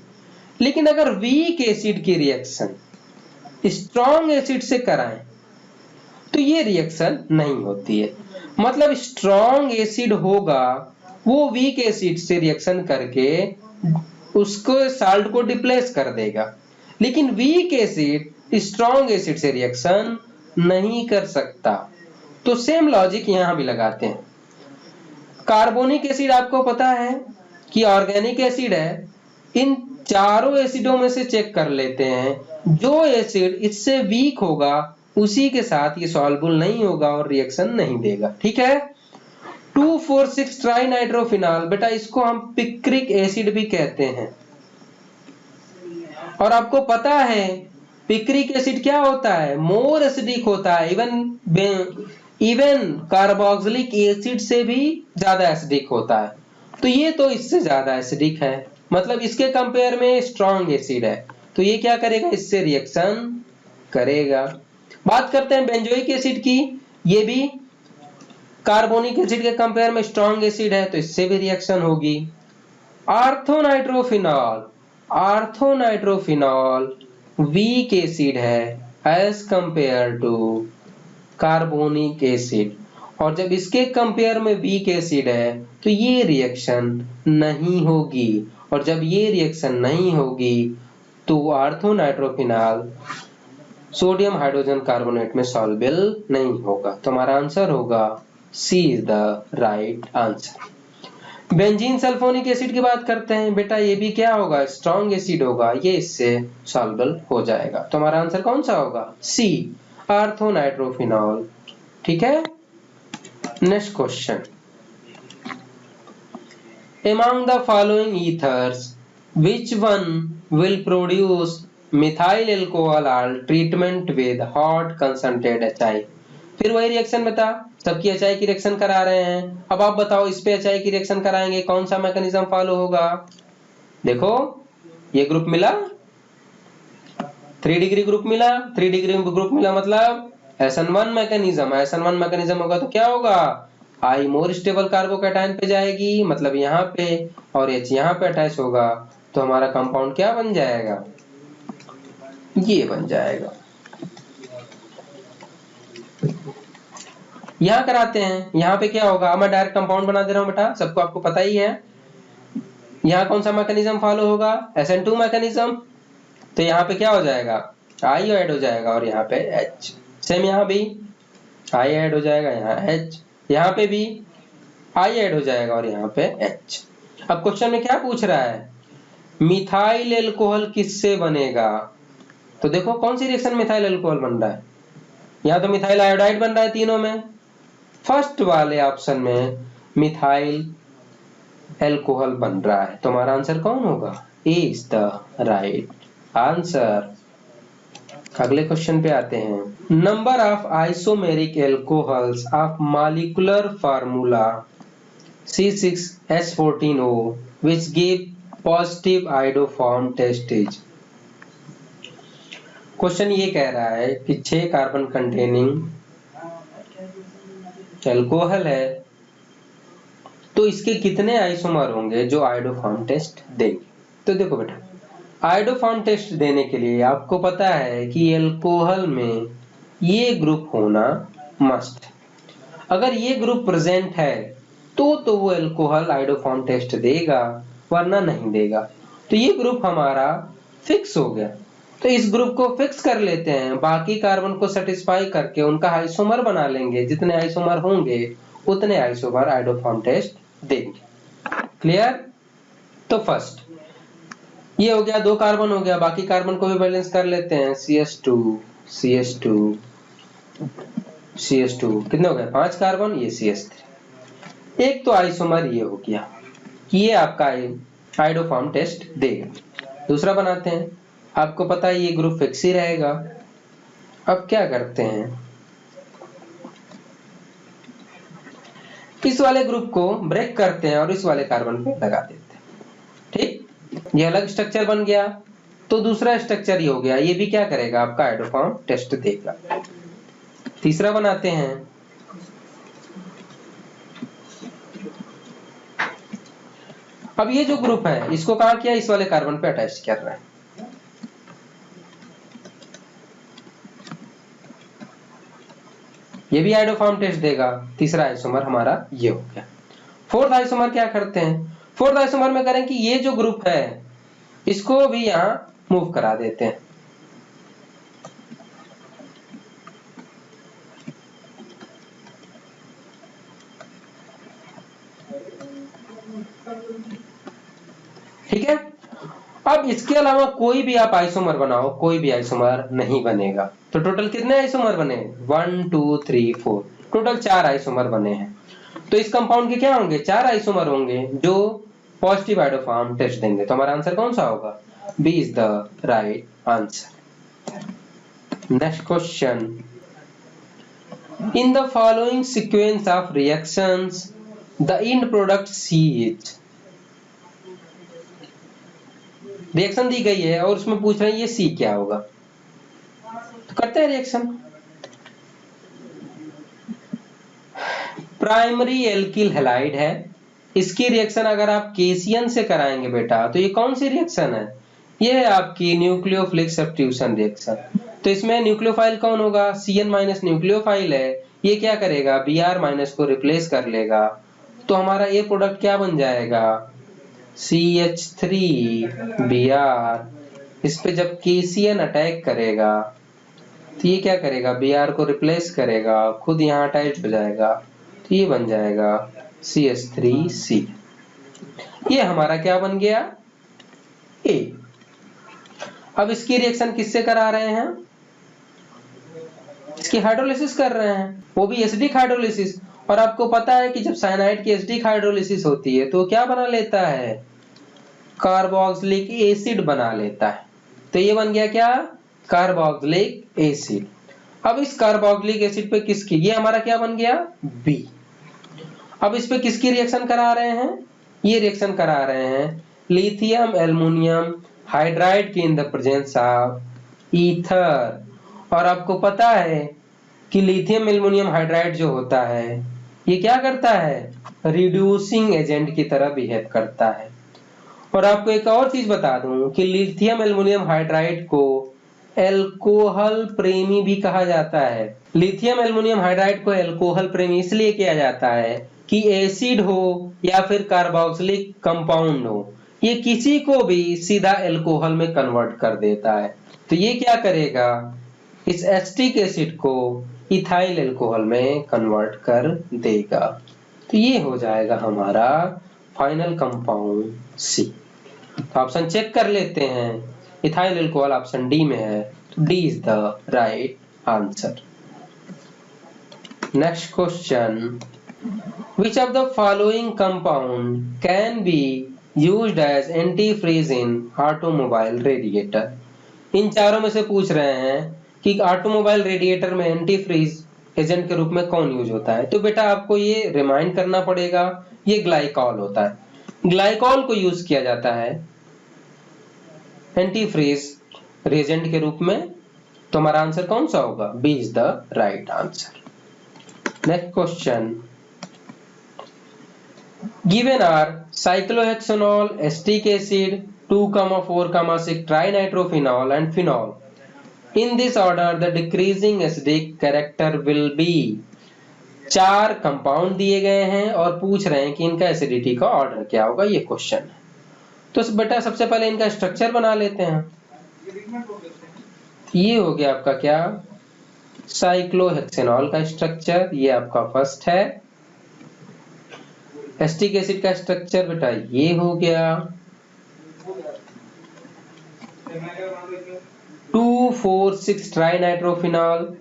लेकिन अगर वीक एसिड की रिएक्शन स्ट्रॉन्ग एसिड से कराएं तो ये रिएक्शन नहीं होती है। मतलब स्ट्रॉन्ग एसिड होगा वो वीक एसिड से रिएक्शन करके उसको साल्ट को डिप्लेस कर देगा, लेकिन वीक एसिड स्ट्रॉन्ग एसिड से रिएक्शन नहीं कर सकता। तो सेम लॉजिक यहां भी लगाते हैं। कार्बोनिक एसिड आपको पता है कि ऑर्गेनिक एसिड है। इन चारों एसिडों में से चेक कर लेते हैं, जो एसिड इससे वीक होगा उसी के साथ ये सॉल्युबल नहीं होगा और रिएक्शन नहीं देगा, ठीक है। 2,4,6 ट्राइनाइट्रोफिनॉल, बेटा इसको हम पिक्रिक एसिड भी कहते हैं। और आपको पता है पिक्रिक एसिड क्या होता है, मोर एसिडिक होता है, इवन कार्बोक्सिलिक एसिड से भी ज्यादा एसिडिक होता है। तो ये तो इससे ज्यादा एसिडिक है, मतलब इसके कंपेयर में स्ट्रॉन्ग एसिड है, तो ये क्या करेगा, इससे रिएक्शन करेगा। बात करते हैं बेंजोइक एसिड की, ये भी कार्बोनिक एसिड के कंपेयर में स्ट्रॉन्ग एसिड है, तो इससे भी रिएक्शन होगी। आर्थोनाइट्रोफिनॉल, आर्थोनाइट्रोफिनॉल वीक एसिड है as compared to carbonic acid, और जब इसके कंपेयर में वीक एसिड है तो ये रिएक्शन नहीं होगी, और जब ये रिएक्शन नहीं होगी तो आर्थोनाइट्रोफिनॉल सोडियम हाइड्रोजन कार्बोनेट में सॉल्युबल नहीं होगा। तो हमारा आंसर होगा C is the right answer. Benzene sulphonic acid की बात करते हैं, बेटा ये भी क्या होगा, स्ट्रॉन्ग एसिड होगा, ये इससे सॉल्युबल हो जाएगा। तो हमारा आंसर कौन सा होगा, सी आर्थोनाइट्रोफिनॉल, ठीक है। Next question, among the following ethers which one will produce methyl alcohol treatment with hot concentrated HI। फिर वही रिएक्शन बता, सबकी HI की रिएक्शन करा रहे हैं। अब आप बताओ इस पे HI की रिएक्शन कराएंगे, कौन सा मैकेनिज्म फॉलो होगा। देखो ये ग्रुप मिला, 3 डिग्री ग्रुप मिला, 3 डिग्री ग्रुप मिला मतलब SN1 मैकेनिज्म, SN1 मैकेनिज्म होगा तो क्या होगा, I मोर स्टेबल कार्बोकैटायन पे जाएगी, मतलब यहाँ पे, और H यहाँ पे अटैच होगा, तो हमारा कंपाउंड क्या बन जाएगा, ये बन जाएगा। यहाँ कराते हैं, यहाँ पे क्या होगा, मैं डायरेक्ट कंपाउंड बना दे रहा हूँ बेटा, सबको आपको पता ही है। यहाँ कौन सा मैकेनिज्म फॉलो होगा, SN2 मैकेनिज्म, तो यहाँ पे क्या हो जाएगा, I ऐड हो जाएगा और यहाँ पे H। सेम यहाँ भी I ऐड हो जाएगा, यहाँ H, यहाँ पे भी I ऐड हो जाएगा और यहाँ पे H। अब क्वेश्चन में क्या पूछ रहा है, मिथाइल एल्कोहल किससे बनेगा, तो देखो कौन सी रिएक्शन मिथाइल एल्कोहल बन रहा है, यहाँ तो मिथाइल आयोडाइड बन रहा है तीनों में। फर्स्ट वाले ऑप्शन में मिथाइल एल्कोहल बन रहा है, तो हमारा आंसर कौन होगा, A is the right answer. अगले क्वेश्चन पे आते हैं, number of isomeric alcohols of molecular formula C6H14O which give positive iodoform test is। Question ये कह रहा है कि 6 कार्बन कंटेनिंग एल्कोहल है, तो इसके कितने आइसोमर होंगे जो आयोडोफॉर्म टेस्ट देंगे। तो देखो बेटा, आयोडोफॉर्म टेस्ट देने के लिए आपको पता है कि एल्कोहल में ये ग्रुप होना मस्ट है। अगर ये ग्रुप प्रेजेंट है तो वो एल्कोहल आयोडोफॉर्म टेस्ट देगा, वरना नहीं देगा। तो ये ग्रुप हमारा फिक्स हो गया, तो इस ग्रुप को फिक्स कर लेते हैं, बाकी कार्बन को सेटिस्फाई करके उनका आइसोमर बना लेंगे, जितने आइसोमर होंगे उतने आइसोमर आयोडोफॉर्म टेस्ट देंगे। क्लियर? तो फर्स्ट ये हो गया, 2 कार्बन हो गया, बाकी कार्बन को भी बैलेंस कर लेते हैं। CH2 CH2 CH2 कितने हो गए? 5 कार्बन, ये CH3। एक तो आइसोमर ये हो गया कि ये आपका आइडोफॉर्म टेस्ट देगा। दूसरा बनाते हैं, आपको पता है ये ग्रुप फिक्स ही रहेगा। अब क्या करते हैं, इस वाले ग्रुप को ब्रेक करते हैं और इस वाले कार्बन पे लगा देते हैं। ठीक, ये अलग स्ट्रक्चर बन गया। तो दूसरा स्ट्रक्चर ये हो गया, ये भी क्या करेगा? आपका आइडोफॉर्म टेस्ट देगा। तीसरा बनाते हैं, अब ये जो ग्रुप है इसको कहा किया? इस वाले कार्बन पे अटैच कर रहा है। ये भी आइडोफॉर्म टेस्ट देगा। तीसरा आइसोमर हमारा ये हो गया। फोर्थ आइसोमर क्या करते हैं? फोर्थ आइसोमर में करें कि ये जो ग्रुप है इसको भी यहां मूव करा देते हैं। ठीक है, अब इसके अलावा कोई भी आप आइसोमर बनाओ, कोई भी आइसोमर नहीं बनेगा। तो टोटल कितने आइसोमर बने? 1 2 3 4, टोटल 4 आइसोमर बने हैं। तो इस कंपाउंड के क्या होंगे? 4 आइसोमर होंगे जो पॉजिटिव आइडोफॉर्म टेस्ट देंगे। तो हमारा आंसर कौन सा होगा? B is the right answer. Next question, in the following sequence of reactions the end product CH, reaction दी गई है और उसमें पूछ रहे हैं ये C क्या होगा। तो करते हैं रिएक्शन। प्राइमरी एल्किल हैलाइड है, इसकी रिएक्शन अगर आप केसियन से कराएंगे बेटा तो ये कौन सी रिएक्शन है? ये है आपकी न्यूक्लियोफिलिक सब्स्टिट्यूशन रिएक्शन। तो इसमें न्यूक्लियोफाइल कौन होगा? Cn- न्यूक्लियोफाइल है, ये क्या करेगा? Br- को रिप्लेस कर लेगा। तो हमारा ये प्रोडक्ट क्या बन जाएगा? CH3Br। इस पे जब KCN अटैक करेगा तो ये क्या करेगा? Br को रिप्लेस करेगा, खुद यहाँ अटैच हो जाएगा, तो ये बन जाएगा CH3C। ये हमारा क्या बन गया? A। अब इसकी रिएक्शन किससे करा रहे हैं? इसकी हाइड्रोलिसिस कर रहे हैं, वो भी एसिडिक हाइड्रोलिसिस। और आपको पता है कि जब साइनाइड की एसिडिक हाइड्रोलिसिस होती है तो क्या बना लेता है? कार्बोक्सिलिक एसिड बना लेता है। तो ये बन गया क्या? Carboxylic acid. अब इस कार्बोक्सिलिक एसिड पे किसकी, ये हमारा क्या बन गया? B। अब इस पे किसकी रिएक्शन करा रहे हैं? ये रिएक्शन करा रहे हैं लिथियम एल्युमिनियम हाइड्राइड की in the presence of ether. और आपको पता है कि लिथियम एल्युमिनियम हाइड्राइड जो होता है ये क्या करता है? रिड्यूसिंग एजेंट की तरह बिहेव करता है। और आपको एक और चीज बता दूं कि लिथियम एल्युमिनियम हाइड्राइड को एल्कोहल प्रेमी भी कहा जाता है। लिथियम एल्युमिनियम हाइड्राइड को एल्कोहल प्रेमी इसलिए किया जाता है कि एसिड हो या फिर कार्बोक्सिलिक कंपाउंड हो, ये किसी को भी सीधा एल्कोहल में कन्वर्ट कर देता है। तो ये क्या करेगा? इस एसिटिक एसिड को इथाइल एल्कोहल में कन्वर्ट कर देगा। तो ये हो जाएगा हमारा फाइनल कंपाउंड C। तो ऑप्शन चेक कर लेते हैं, इथाइल एल्कोहल ऑप्शन डी में है, तो D is the right answer. Next question, which of the following compound can be used as antifreeze in automobile radiator? इन चारों में से पूछ रहे हैं कि ऑटोमोबाइल रेडिएटर में एंटीफ्रीज एजेंट के रूप में कौन यूज होता है। तो बेटा आपको ये रिमाइंड करना पड़ेगा, ये ग्लाइकॉल होता है। ग्लाइकॉल को यूज किया जाता है एंटीफ्रीज रेजेंट के रूप में। तो हमारा आंसर कौन सा होगा? B is the right answer. Next question, given are cyclohexanol, acetic acid, 2,4,6 trinitrophenol and phenol. In this order the decreasing acidic character will be। 4 compound दिए गए हैं और पूछ रहे हैं कि इनका एसिडिटी का ऑर्डर क्या होगा, ये क्वेश्चन है। तो बेटा सबसे पहले इनका स्ट्रक्चर बना लेते हैं। ये हो गया आपका क्या? साइक्लोहेक्सेनॉल का स्ट्रक्चर, ये आपका फर्स्ट है। एसिटिक एसिड का स्ट्रक्चर बेटा ये हो गया 2,4,6 ट्राइनाइट्रोफिनॉल,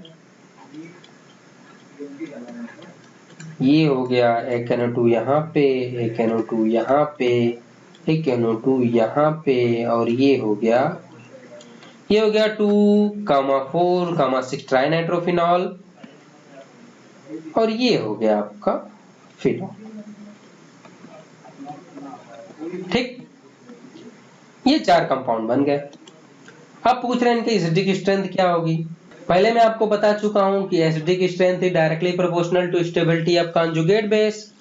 ये हो गया एक NO2 यहाँ पे, एक NO2 यहाँ पे, एक NO2 यहाँ पे, और ये हो गया 2,4,6 ट्राइनाइट्रोफिनॉल, और ये हो गया आपका फिनॉल। ठीक, ये 4 कंपाउंड बन गए। अब पूछ रहे हैं इनकी एसिडिक स्ट्रेंथ क्या होगी। पहले मैं आपको बता चुका हूं कि acidic strength is directly proportional to stability of conjugate base,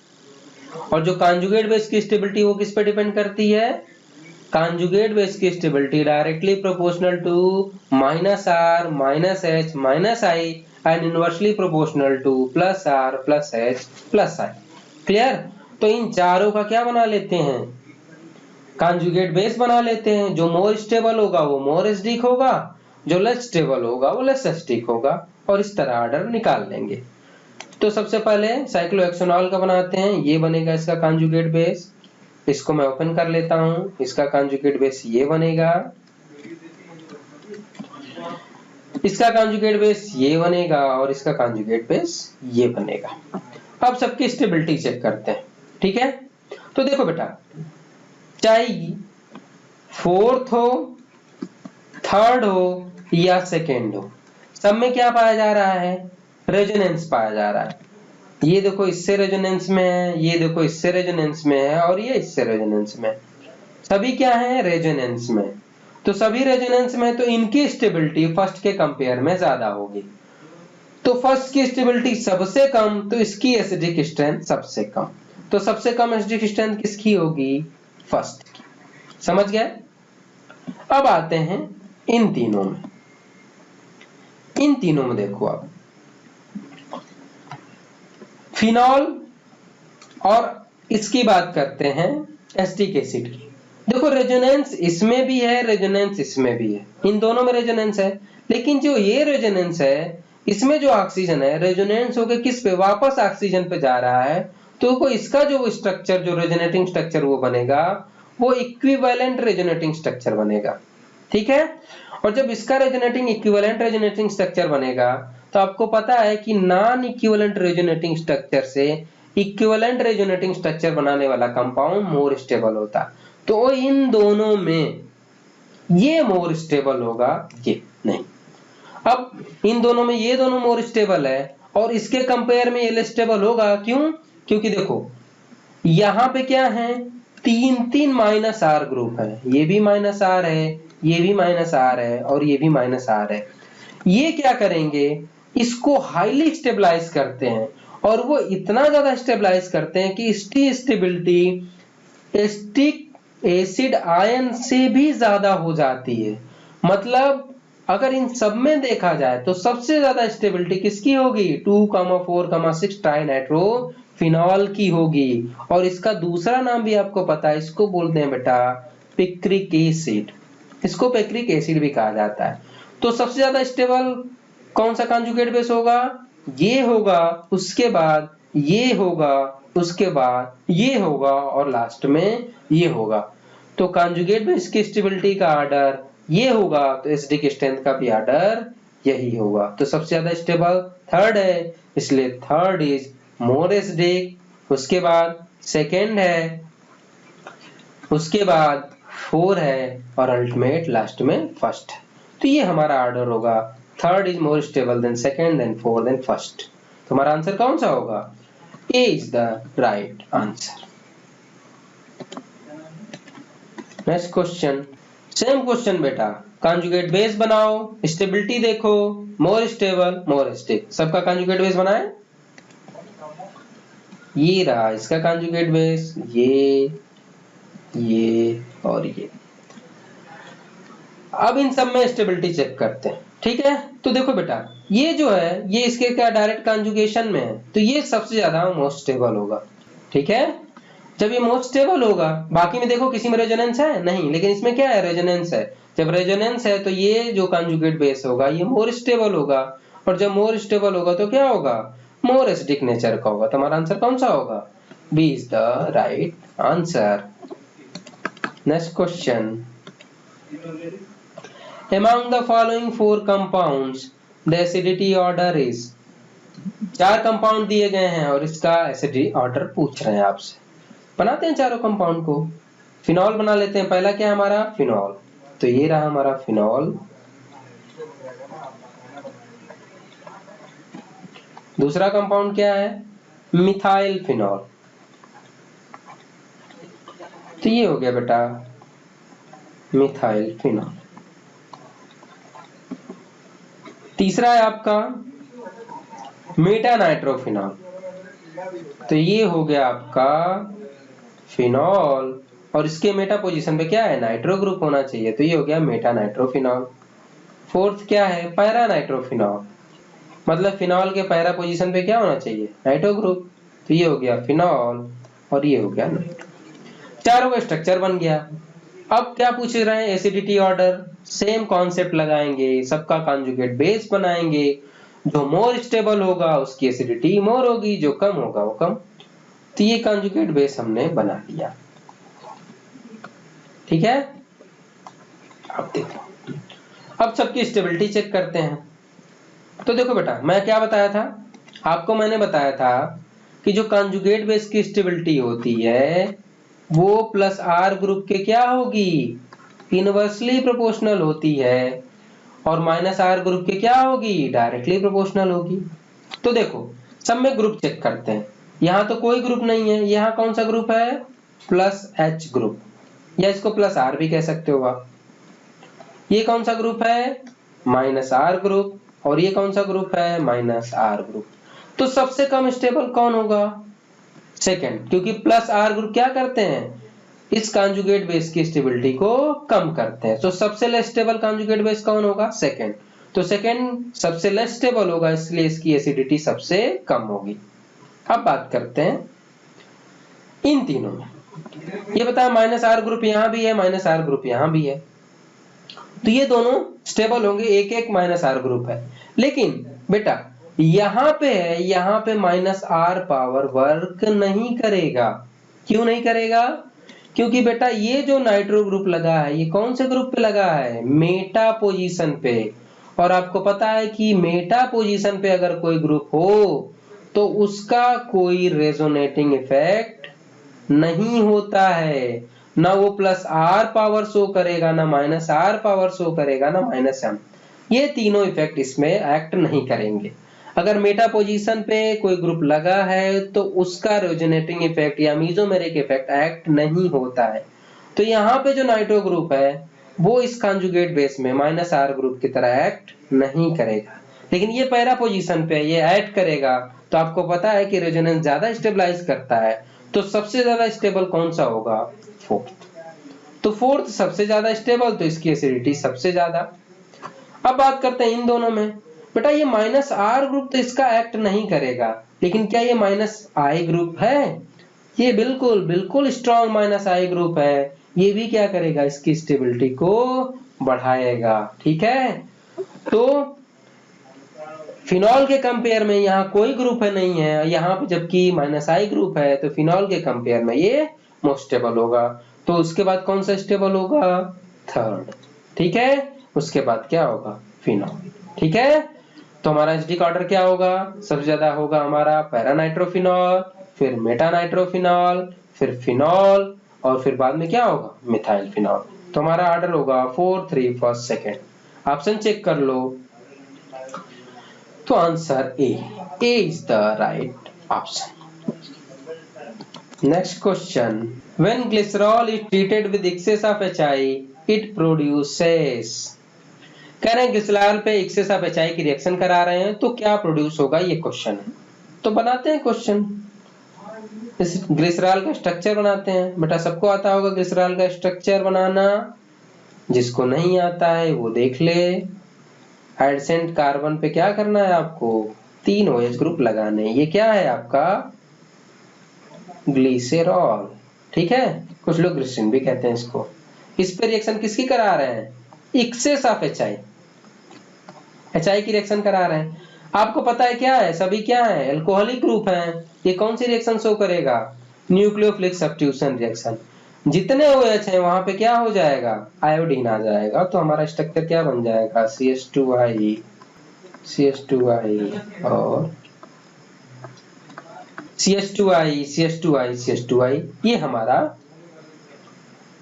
और जो कॉन्जुगेट बेस की स्टेबिलिटी वो किस पे डिपेंड करती है, कॉन्जुगेट बेस की stability directly proportional to -R -H -I and inversely proportional to +R +H +I। Clear. तो इन चारों का क्या बना लेते हैं, कॉन्जुगेट बेस बना लेते हैं। जो मोर स्टेबल होगा वो मोर एसिडिक होगा, जो लेस स्टेबल होगा वो लेस एसिडिक होगा, और इस तरह ऑर्डर निकाल लेंगे। तो सबसे पहले साइक्लोहेक्सोनॉल का बनाते हैं, ये बनेगा इसका कॉन्जुगेट बेस। इसको मैं ओपन कर लेता हूं, इसका कॉन्जुगेट बेस ये बनेगा, इसका कॉन्जुगेट बेस ये बनेगा, और इसका कॉन्जुगेट बेस ये बनेगा। अब सबकी स्टेबिलिटी चेक करते हैं। ठीक है, तो देखो बेटा, चाहे 4th हो, 3rd हो या 2nd हो, सब में क्या पाया जा रहा है, रेजोनेंस पाया जा रहा है। ये देखो इससे रेजोनेंस में है, ये देखो इससे रेजोनेंस में है, और ये इससे रेजोनेंस में, सभी क्या है, रेजोनेंस में। तो सभी रेजोनेंस में, तो इनकी स्टेबिलिटी फर्स्ट के कंपेयर में ज्यादा होगी। तो फर्स्ट की स्टेबिलिटी सबसे कम, तो इसकी एसिडिक स्ट्रेंथ सबसे कम। तो सबसे कम एसिडिक स्ट्रेंथ किसकी होगी, फर्स्ट की। समझ गए। अब आते हैं इन तीनों में। इन तीनों में देखो आप, फिनॉल और इसकी बात करते हैं एसिटिक एसिड की। देखो रेजोनेंस इसमें भी है, रेजोनेंस इसमें भी है, इन दोनों में रेजोनेंस है। लेकिन जो ये रेजोनेंस है, इसमें जो ऑक्सीजन है रेजोनेंस होकर किस पे, वापस ऑक्सीजन पे जा रहा है। तो इसका जो स्ट्रक्चर, जो रेजोनेटिंग स्ट्रक्चर वो बनेगा, वो इक्विवेलेंट रेजोनेटिंग स्ट्रक्चर बनेगा। ठीक है। और जब इसका रेजोनेटिंग इक्विवेलेंट रेजोनेटिंग स्ट्रक्चर बनेगा, तो आपको पता है कि नॉन इक्विवेलेंट रेजोनेटिंग स्ट्रक्चर से इक्विवेलेंट रेजोनेटिंग स्ट्रक्चर बनाने वाला कंपाउंड मोर स्टेबल होता। तो इन दोनों में ये मोर स्टेबल होगा, ये नहीं। अब इन दोनों में ये दोनों मोर स्टेबल है, और इसके कंपेयर में ये लेस स्टेबल होगा। क्यों? क्योंकि देखो यहां पे क्या है, 3 -R ग्रुप है, ये भी -R है, ये भी -R है, और ये भी -R है। ये क्या करेंगे, इसको हाईली स्टेबलाइज करते हैं, और वो इतना ज्यादा स्टेबलाइज करते हैं कि इसकी स्टेबिलिटी एसिटिक एसिड आयन से भी ज्यादा हो जाती है। मतलब अगर इन सब में देखा जाए तो सबसे ज्यादा स्टेबिलिटी किसकी होगी, 2,4,6 ट्राइनाइट्रोफिनॉल की होगी। और इसका दूसरा नाम भी आपको पता है, इसको बोलते हैं बेटा पिक्रिक एसिड। इसको पिक्रिक एसिड भी कहा जाता है। तो सबसे ज्यादा स्टेबल कौन सा कॉन्जुगेट बेस होगा, ये होगा, उसके बाद ये होगा, उसके बाद ये होगा, और लास्ट में ये होगा। तो कॉन्जुगेट बेस की स्टेबिलिटी का ऑर्डर ये होगा, तो एसिडिक स्ट्रेंथ का भी ऑर्डर यही होगा। तो सबसे ज्यादा स्टेबल 3rd है, इसलिए 3rd इज मोर एसिडिक। उसके बाद 2nd है, उसके बाद 4 है, और अल्टीमेट लास्ट में 1st है। तो ये हमारा ऑर्डर होगा, 3rd is more stable than 2nd than 4th than 1st। तो हमारा आंसर कौन सा होगा, A is the right answer. Next question, same question बेटा, कॉन्जुगेट बेस बनाओ, स्टेबिलिटी देखो, मोर स्टेबल मोर एसिडिक। सबका कॉन्जुगेट बेस बनाए, ये रहा इसका कॉन्जुगेट बेस, ये और ये। अब इन सब में स्टेबिलिटी चेक करते हैं। ठीक है, तो देखो बेटा, ये जो है ये इसके क्या डायरेक्ट कॉन्जुगेशन में है, तो ये सबसे ज्यादा मोस्ट स्टेबल होगा। ठीक है, जब ये मोस्ट स्टेबल होगा, बाकी में देखो किसी में रेजोनेंस है नहीं, लेकिन इसमें क्या है, रेजोनेंस है। जब रेजोनेंस है तो ये जो कॉन्जुगेट बेस होगा ये मोर स्टेबल होगा, और जब मोर स्टेबल होगा तो क्या होगा, मोर एसिडिक नेचर का होगा। तो हमारा आंसर कौन सा होगा, B is the right answer. Next question. Among the following 4 compounds, the acidity order is. 4 compound दिए गए हैं और इसका एसिडिटी ऑर्डर पूछ रहे हैं आपसे। बनाते हैं चारों कंपाउंड को। फिनॉल बना लेते हैं। पहला क्या है हमारा? फिनॉल। तो ये रहा हमारा फिनॉल। दूसरा कंपाउंड क्या है? Methyl phenol. तो ये हो गया बेटा मिथाइल फिनॉल। तीसरा है आपका मेटा नाइट्रोफिनॉल। तो ये हो गया आपका फिनॉल और इसके मेटा पोजीशन पे क्या है? नाइट्रो ग्रुप होना चाहिए। तो ये हो गया मेटा नाइट्रोफिनॉल। फोर्थ क्या है? Para nitrophenol. मतलब फिनॉल के पैरा पोजीशन पे क्या होना चाहिए? Nitro group. तो ये हो गया फिनॉल और ये हो गया नाइट्रो। चारों का स्ट्रक्चर बन गया। अब क्या पूछ रहे हैं? Acidity order. सेम कॉन्सेप्ट लगाएंगे, सबका कॉन्जुगेट बेस बनाएंगे। जो मोर स्टेबल होगा उसकी एसिडिटी मोर होगी, जो कम होगा वो कम। तो ये कॉन्जुगेट बेस हमने बना लिया। ठीक है। अब देखो, अब सबकी स्टेबिलिटी चेक करते हैं। तो देखो बेटा, मैं क्या बताया था आपको? मैंने बताया था कि जो कॉन्जुगेट बेस की स्टेबिलिटी होती है वो प्लस आर ग्रुप के क्या होगी? इनवर्सली प्रोपोर्शनल होती है और माइनस आर ग्रुप के क्या होगी? डायरेक्टली प्रोपोर्शनल होगी। तो देखो, सब में ग्रुप चेक करते हैं। यहां तो कोई ग्रुप नहीं है। यहां कौन सा ग्रुप है? प्लस एच ग्रुप, या इसको प्लस आर भी कह सकते हो आप। ये कौन सा ग्रुप है? Minus R group. और ये कौन सा ग्रुप है? Minus R group. तो सबसे कम स्टेबल कौन होगा? सेकंड, क्योंकि प्लस आर ग्रुप क्या करते हैं? इस कॉन्जुगेट बेस की स्टेबिलिटी को कम करते हैं। तो सबसे लेस स्टेबल कॉन्जुगेट बेस कौन होगा? सेकंड। तो सेकंड सबसे लेस स्टेबल होगा, इसलिए इसकी एसिडिटी सबसे कम होगी। अब बात करते हैं इन तीनों में। ये बताया माइनस आर ग्रुप यहां भी है, माइनस आर ग्रुप यहां भी है। तो ये दोनों स्टेबल होंगे, एक एक माइनस आर ग्रुप है। लेकिन बेटा यहां पे है, यहां पे माइनस आर पावर वर्क नहीं करेगा। क्यों नहीं करेगा? क्योंकि बेटा ये जो नाइट्रो ग्रुप लगा है ये कौन से ग्रुप पे लगा है? मेटा पोजीशन पे। और आपको पता है कि मेटा पोजीशन पे अगर कोई ग्रुप हो तो उसका कोई रेजोनेटिंग इफेक्ट नहीं होता है। ना वो प्लस आर पावर शो करेगा, ना माइनस आर पावर शो करेगा, ना माइनस एम। ये तीनों इफेक्ट इसमें एक्ट नहीं करेंगे। अगर मेटा पोजीशन पे कोई ग्रुप लगा है तो उसका रेजोनेटिंग इफेक्ट या मीजोमेरिक इफेक्ट एक्ट नहीं होता है। तो यहाँ पे जो नाइट्रो ग्रुप है वो इस कॉन्जुगेट बेस में माइनस आर ग्रुप की तरह एक्ट नहीं करेगा। लेकिन ये पैरा पोजीशन पे ये एक्ट करेगा। तो आपको पता है कि रेजोनेंस ज्यादा स्टेबलाइज करता है। तो सबसे ज्यादा स्टेबल कौन सा होगा? फोर्थ। तो फोर्थ सबसे ज्यादा स्टेबल, तो इसकी एसिडिटी सबसे ज्यादा। अब बात करते हैं इन दोनों में। बेटा ये माइनस आर ग्रुप तो इसका एक्ट नहीं करेगा, लेकिन क्या ये माइनस आई ग्रुप है? ये बिल्कुल बिल्कुल स्ट्रॉन्ग माइनस आई ग्रुप है। ये भी क्या करेगा? इसकी स्टेबिलिटी को बढ़ाएगा। ठीक है। तो फिनॉल के कंपेयर में यहाँ कोई ग्रुप है नहीं है, यहाँ पे जबकि माइनस आई ग्रुप है, तो फिनॉल के कंपेयर में ये मोस्ट स्टेबल होगा। तो उसके बाद कौन सा स्टेबल होगा? थर्ड। ठीक है। उसके बाद क्या होगा? फिनॉल। ठीक है। तो हमारा एसिडिक ऑर्डर क्या होगा? सबसे ज्यादा होगा हमारा पैरानाइट्रोफिनॉल, फिर मेटानाइट्रोफिनॉल, फिर फिनॉल और फिर बाद में क्या होगा? Methyl phenol. तो हमारा ऑर्डर होगा 4 3 फर्स्ट सेकंड। ऑप्शन चेक कर लो। तो answer A is the right option. Next question, when glycerol is treated with excess of HI it produces. कह रहे हैं ग्लिसरॉल पे एक्सेस ऑफ HI की रिएक्शन करा रहे हैं तो क्या प्रोड्यूस होगा, ये क्वेश्चन है। तो बनाते हैं क्वेश्चन। इस ग्लिसरॉल का स्ट्रक्चर बनाते हैं। बेटा सबको आता होगा ग्लिसरॉल का स्ट्रक्चर बनाना, जिसको नहीं आता है वो देख ले। एडसेंट कार्बन पे क्या करना है आपको? 3 OH ग्रुप लगाने। ये क्या है आपका? ग्लिसरॉल। ठीक है। कुछ लोग ग्लिसरीन भी कहते हैं इसको। इस पे रिएक्शन किसकी करा रहे हैं? एक्सेस ऑफ HI की रिएक्शन करा रहे हैं। आपको पता है क्या है? सभी क्या है? अल्कोहलिक ग्रुप हैं। ये कौन सी रिएक्शन शो करेगा? न्यूक्लियोफिलिक सब्स्टिट्यूशन रिएक्शन, जितने OH हैं वहां पे क्या हो जाएगा, आयोडीन आ जाएगा। तो हमारा स्ट्रक्चर क्या बन जाएगा, CH2I और CH2I, ये हमारा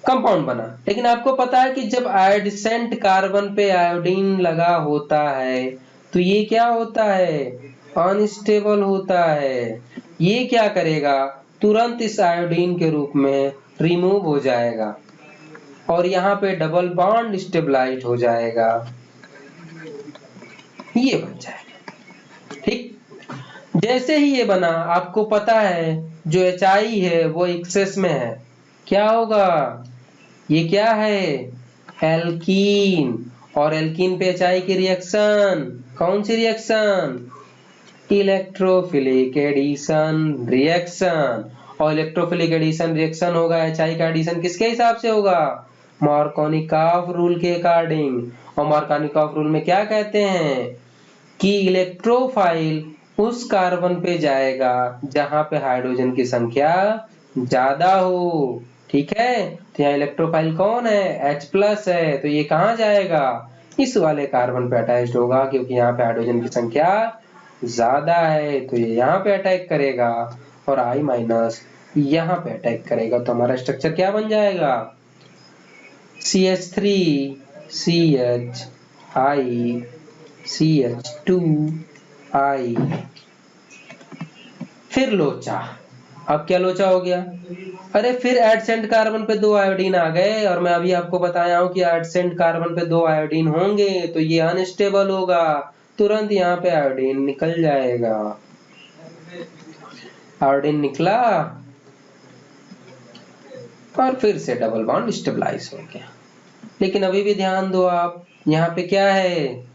कंपाउंड बना। लेकिन आपको पता है कि जब आयोडिसेंट कार्बन पे आयोडीन लगा होता है तो ये क्या होता है, अनस्टेबल होता है। ये क्या करेगा, तुरंत इस आयोडीन के रूप में रिमूव हो जाएगा और यहाँ पे डबल बॉन्ड स्टेबलाइज हो जाएगा, ये बन जाएगा। ठीक, जैसे ही ये बना, आपको पता है जो HI है वो एक्सेस में है, क्या होगा, ये क्या है, एल्कीन। और एल्कीन पे HI की रिएक्शन, कौन सी रिएक्शन, इलेक्ट्रोफिलिक एडिशन रिएक्शन। और इलेक्ट्रोफिलिक एडिशन रिएक्शन होगा, HI का एडिशन किसके हिसाब से होगा, मार्कोनिकॉफ रूल के अकॉर्डिंग। और मार्कोनिकॉफ रूल में क्या कहते हैं कि इलेक्ट्रोफाइल उस कार्बन पे जाएगा जहां पे हाइड्रोजन की संख्या ज्यादा हो। ठीक है, तो यहाँ इलेक्ट्रोफाइल कौन है, H+ है, तो ये कहाँ जाएगा, इस वाले कार्बन पे अटैच्ड होगा, क्योंकि यहाँ पे हाइड्रोजन की संख्या ज्यादा है, तो ये यहाँ पे अटैक करेगा और I- यहाँ पे अटैक करेगा। तो हमारा स्ट्रक्चर क्या बन जाएगा, CH3CHI CH2I। फिर लोचा, अब क्या लोचा हो गया, अरे फिर एडसेंट कार्बन पे 2 आयोडीन आ गए, और मैं अभी आपको बताया हूं कि एडसेंट कार्बन पे 2 आयोडीन होंगे तो ये अनस्टेबल होगा, तुरंत यहाँ पे आयोडीन निकल जाएगा। आयोडीन निकला और फिर से डबल बॉन्ड स्टेबलाइज हो गया। लेकिन अभी भी ध्यान दो आप, यहाँ पे क्या है,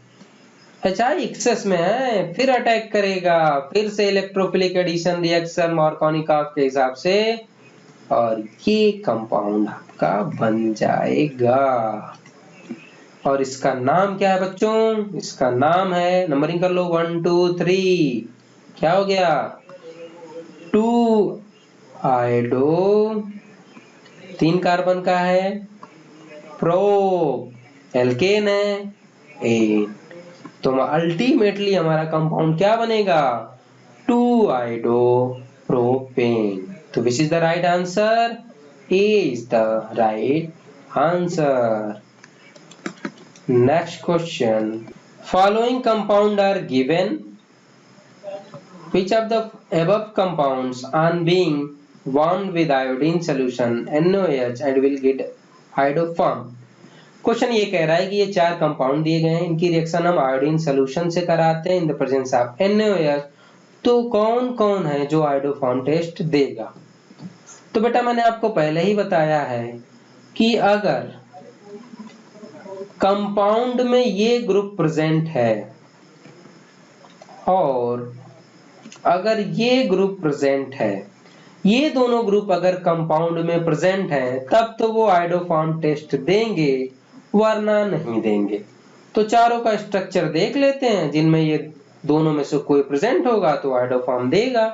HI एक्सेस में है, फिर अटैक करेगा, फिर से इलेक्ट्रोफिलिक एडिशन रिएक्शन मार्कोनिकॉफ के हिसाब से, और ये कंपाउंड आपका बन जाएगा। और इसका नाम क्या है बच्चों, इसका नाम है, नंबरिंग कर लो 1 2 3, क्या हो गया, 2 आयोडो, 3 कार्बन का है, प्रो एल्केन है, एन। तो अल्टीमेटली हमारा कंपाउंड क्या बनेगा, 2 आयोडो प्रोपेन। तो which is the right answer, A is the right answer. Next question, following compound are given, which of the above compounds on being warmed with iodine solution NaOH and will get iodoform। Question ये कह रहा है कि ये 4 compound दिए गए हैं, इनकी रिएक्शन हम आयोडीन सोल्यूशन से कराते हैं in the presence of NaOH, तो कौन कौन है जो आयोडोफॉर्म टेस्ट देगा। तो बेटा मैंने आपको पहले ही बताया है कि अगर कंपाउंड में ये ग्रुप प्रेजेंट है और अगर ये ग्रुप प्रेजेंट है, ये दोनों ग्रुप अगर कंपाउंड में प्रेजेंट है तब तो वो आयोडोफॉर्म टेस्ट देंगे, वरना नहीं देंगे। तो चारों का स्ट्रक्चर देख लेते हैं, जिनमें ये दोनों में से कोई प्रेजेंट होगा तो आयोडोफॉर्म देगा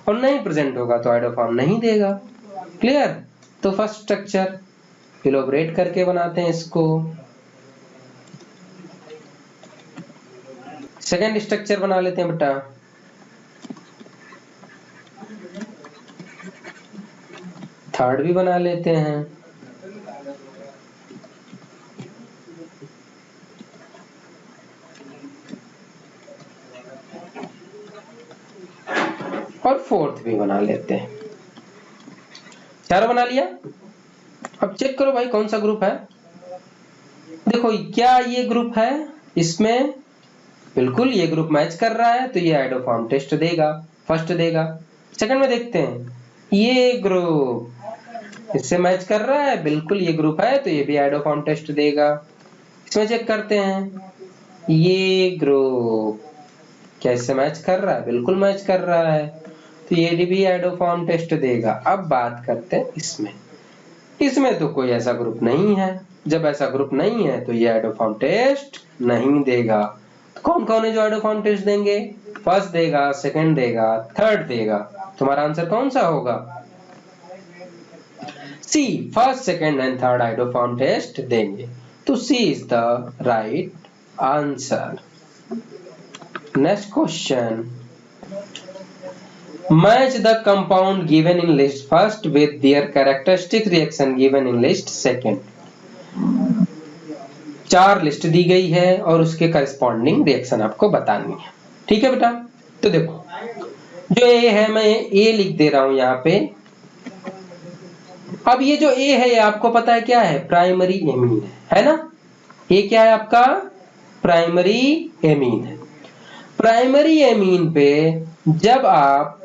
और नहीं प्रेजेंट होगा तो आयोडोफॉर्म नहीं देगा। क्लियर, तो फर्स्ट स्ट्रक्चर इलैबोरेट करके बनाते हैं इसको। सेकंड स्ट्रक्चर बना लेते हैं बेटा, थर्ड भी बना लेते हैं, और फोर्थ भी बना लेते हैं। चारों बना लिया। अब चेक करो भाई कौन सा ग्रुप है। देखो क्या ये ग्रुप है, इसमें बिल्कुल ये ग्रुप मैच कर रहा है तो ये आयोडोफॉर्म टेस्ट देगा, फर्स्ट देगा। सेकंड में देखते हैं, ये ग्रुप इससे मैच कर रहा है, बिल्कुल ये ग्रुप है तो ये भी आयोडोफॉर्म टेस्ट देगा। इसमें चेक करते हैं, ये ग्रुप क्या इससे मैच कर रहा है, बिल्कुल मैच कर रहा है तो ये भी आयोडोफॉर्म टेस्ट देगा। अब बात करते हैं इसमें, इसमें तो कोई ऐसा ग्रुप नहीं है, जब ऐसा ग्रुप नहीं है तो ये आयोडोफॉर्म टेस्ट नहीं देगा। तो कौन कौन है जो आयोडोफॉर्म टेस्ट देंगे, फर्स्ट देगा, सेकंड देगा, थर्ड देगा। तुम्हारा आंसर कौन सा होगा, C, first second and third hydroform test देंगे। तो C is the right answer. Next question, match the compound given in list first with their characteristic reaction given in list second. 4 list दी गई है और उसके करस्पॉन्डिंग रिएक्शन आपको बतानी है। ठीक है बेटा, तो देखो जो ए है मैं ए लिख दे रहा हूं यहाँ पे। अब ये जो ए है ये आपको पता है क्या है, प्राइमरी एमीन है ना। ये क्या है आपका, प्राइमरी एमीन है। प्राइमरी एमीन पे जब आप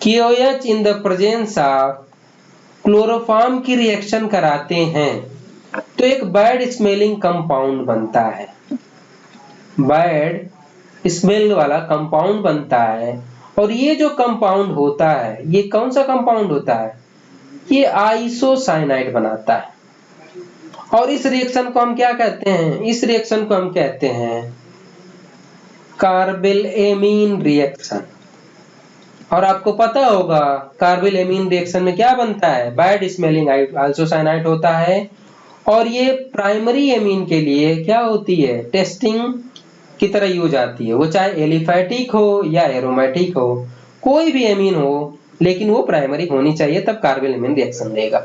KOH in the presence of chloroform की रिएक्शन कराते हैं तो एक बैड स्मेलिंग कंपाउंड बनता है, बैड स्मेल वाला कंपाउंड बनता है। और ये जो कंपाउंड होता है ये कौन सा कंपाउंड होता है, ये आइसोसाइनाइड बनाता है। और इस रिएक्शन को हम क्या कहते हैं, इस रिएक्शन को हम कहते हैं कार्बेलएमीन रिएक्शन। और आपको पता होगा कार्बेलएमीन रिएक्शन में क्या बनता है, बैड स्मेलिंग आइसोसाइनाइड होता है। और ये प्राइमरी एमीन के लिए क्या होती है, टेस्टिंग की तरह यूज आती है। वो चाहे एलिफैटिक हो या एरोमेटिक हो, कोई भी एमीन हो लेकिन वो प्राइमरी होनी चाहिए तब कार्बेलएमीन रिएक्शन देगा।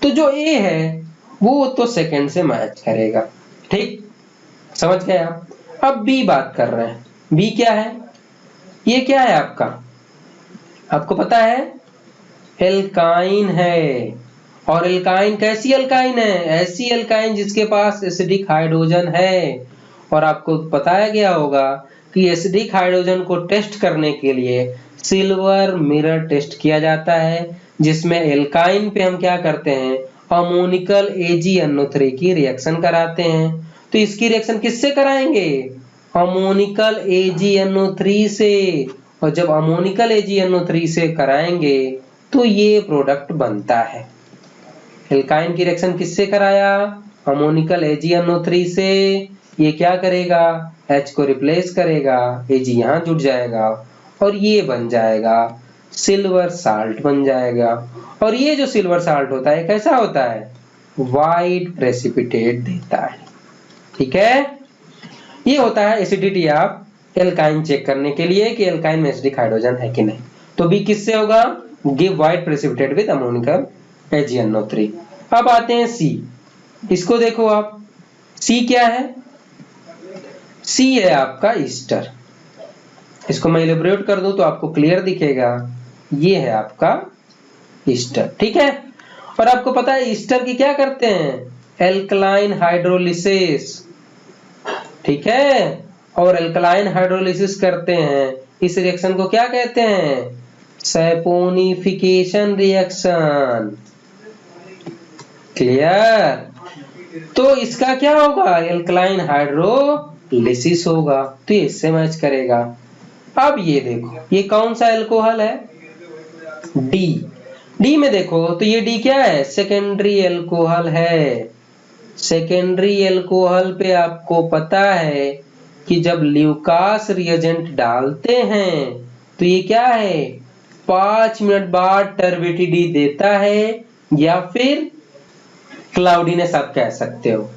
तो जो ए है वो तो सेकंड से मैच करेगा। ठीक, समझ गए आप। अब बी बात कर रहे हैं। बी क्या है, ये क्या है आपका, आपको पता है एल्काइन है। और एल्काइन कैसी एल्काइन है, ऐसी एल्काइन जिसके पास एसिडिक हाइड्रोजन है। और आपको बताया गया होगा कि एसिडिक हाइड्रोजन को टेस्ट करने के लिए सिल्वर मिरर टेस्ट किया जाता है, जिसमें एल्काइन पे हम क्या करते हैं, अमोनिकल AgNO3 की रिएक्शन कराते हैं। तो इसकी रिएक्शन किससे कराएंगे, अमोनिकल AgNO3 से। और जब अमोनिकल AgNO3 से कराएंगे तो ये प्रोडक्ट बनता है। एल्काइन की रिएक्शन किससे कराया, अमोनिकल AgNO3 से। ये क्या करेगा, H को रिप्लेस करेगा, Ag यहाँ जुड़ जाएगा और ये बन जाएगा सिल्वर साल्ट बन जाएगा। और ये जो सिल्वर साल्ट होता है कैसा होता है, वाइट प्रेसिपिटेट देता है। ठीक है, ये होता है एसिडिटी ऑफ एल्काइन चेक करने के लिए कि एल्काइन में एसिडिक हाइड्रोजन है कि नहीं। तो बी किससे होगा, give white precipitate with ammoniacal AgNO3। अब आते हैं सी, इसको देखो आप, सी क्या है, सी है आपका ईस्टर। इसको मैं इलेबोरेट कर दूं तो आपको क्लियर दिखेगा, ये है आपका ईस्टर। ठीक है, और आपको पता है ईस्टर की क्या करते हैं, एल्कलाइन हाइड्रोलिसिस। ठीक है, और एल्कलाइन हाइड्रोलिसिस करते हैं, इस रिएक्शन को क्या कहते हैं, सैपोनिफिकेशन रिएक्शन। क्लियर, तो इसका क्या होगा, एल्कलाइन हाइड्रोलिसिस होगा, तो इससे मैच करेगा। अब ये देखो ये कौन सा एल्कोहल है, डी। डी में देखो तो ये डी क्या है, सेकेंडरी एल्कोहल है। सेकेंडरी एल्कोहल पे आपको पता है कि जब ल्यूकास रिएजेंट डालते हैं तो ये क्या है, 5 मिनट बाद टर्बिडिटी देता है या फिर क्लाउडीनेस आप कह सकते हो।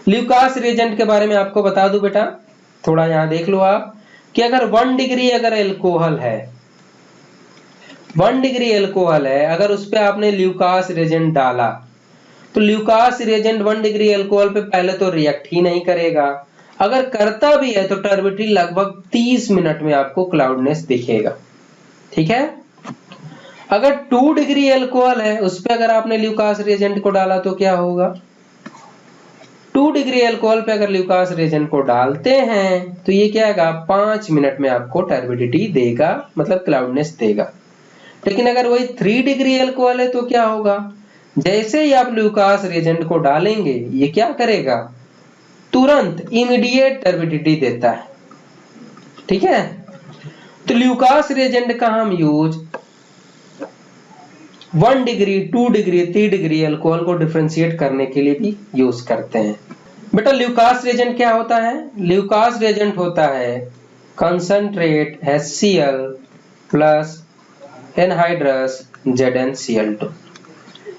ल्यूकास रिएजेंट के बारे में आपको बता दूं बेटा, थोड़ा यहां देख लो आप कि अगर 1 डिग्री अगर एल्कोहल है, 1 डिग्री एल्कोहल है, अगर उस पे आपने ल्यूकास रिएजेंट डाला तो ल्यूकास रिएजेंट 1 डिग्री एल्कोहल पे पहले तो रिएक्ट ही नहीं करेगा। अगर करता भी है तो टर्बिडिटी लगभग 30 मिनट में आपको क्लाउडनेस दिखेगा। ठीक है, अगर 2 डिग्री एल्कोहल है उस पे अगर आपने ल्यूकास रिएजेंट को डाला तो क्या होगा, 2 डिग्री एल्कोहल पे अगर ल्यूकास रिएजेंट को डालते हैं तो ये क्या आएगा, 5 मिनट में आपको टर्बिडिटी देगा, मतलब क्लाउडनेस देगा। लेकिन अगर वही 3 डिग्री एल्कोहल है तो क्या होगा, जैसे ही आप ल्यूकास रिएजेंट को डालेंगे ये क्या करेगा, तुरंत इमीडिएट टर्बिडिटी देता है। ठीक है, तो ल्यूकास रिएजेंट का हम use 1 degree, 2 degree, 3 degree alcohol को डिफरेंशिएट करने के लिए भी यूज करते हैं। बेटा ल्यूकास रिएजेंट क्या होता है, ल्यूकास रिएजेंट होता है concentrate HCl plus anhydrous ZnCl2।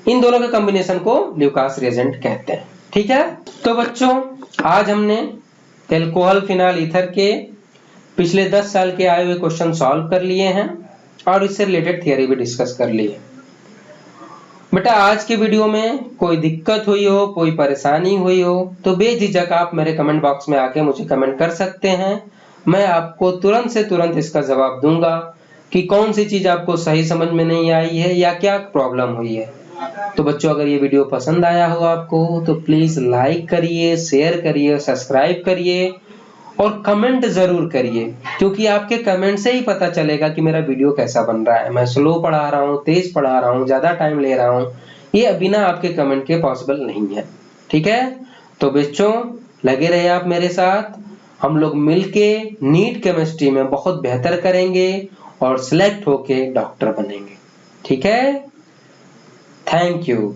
इन दोनों के कॉम्बिनेशन को ल्यूकास रिएजेंट कहते हैं। ठीक है, तो बच्चों आज हमने एल्कोहल फिनाइल ईथर के पिछले 10 साल के आए हुए क्वेश्चन सॉल्व कर लिए हैं और इससे रिलेटेड थियरी भी डिस्कस कर ली है। बेटा आज के वीडियो में कोई दिक्कत हुई हो, कोई परेशानी हुई हो तो बेझिझक आप मेरे कमेंट बॉक्स में आके मुझे कमेंट कर सकते हैं। मैं आपको तुरंत से तुरंत इसका जवाब दूंगा कि कौन सी चीज आपको सही समझ में नहीं आई है या क्या प्रॉब्लम हुई है। तो बच्चों अगर ये वीडियो पसंद आया हो आपको तो प्लीज लाइक करिए, शेयर करिए, सब्सक्राइब करिए और कमेंट जरूर करिए, क्योंकि आपके कमेंट से ही पता चलेगा कि मेरा वीडियो कैसा बन रहा है। मैं स्लो पढ़ा रहा हूँ, तेज पढ़ा रहा हूँ, ज्यादा टाइम ले रहा हूँ, ये बिना आपके कमेंट के पॉसिबल नहीं है। ठीक है, तो बच्चों लगे रहे आप मेरे साथ, हम लोग मिलके नीट केमिस्ट्री में बहुत बेहतर करेंगे और सिलेक्ट होके डॉक्टर बनेंगे। ठीक है, थैंक यू।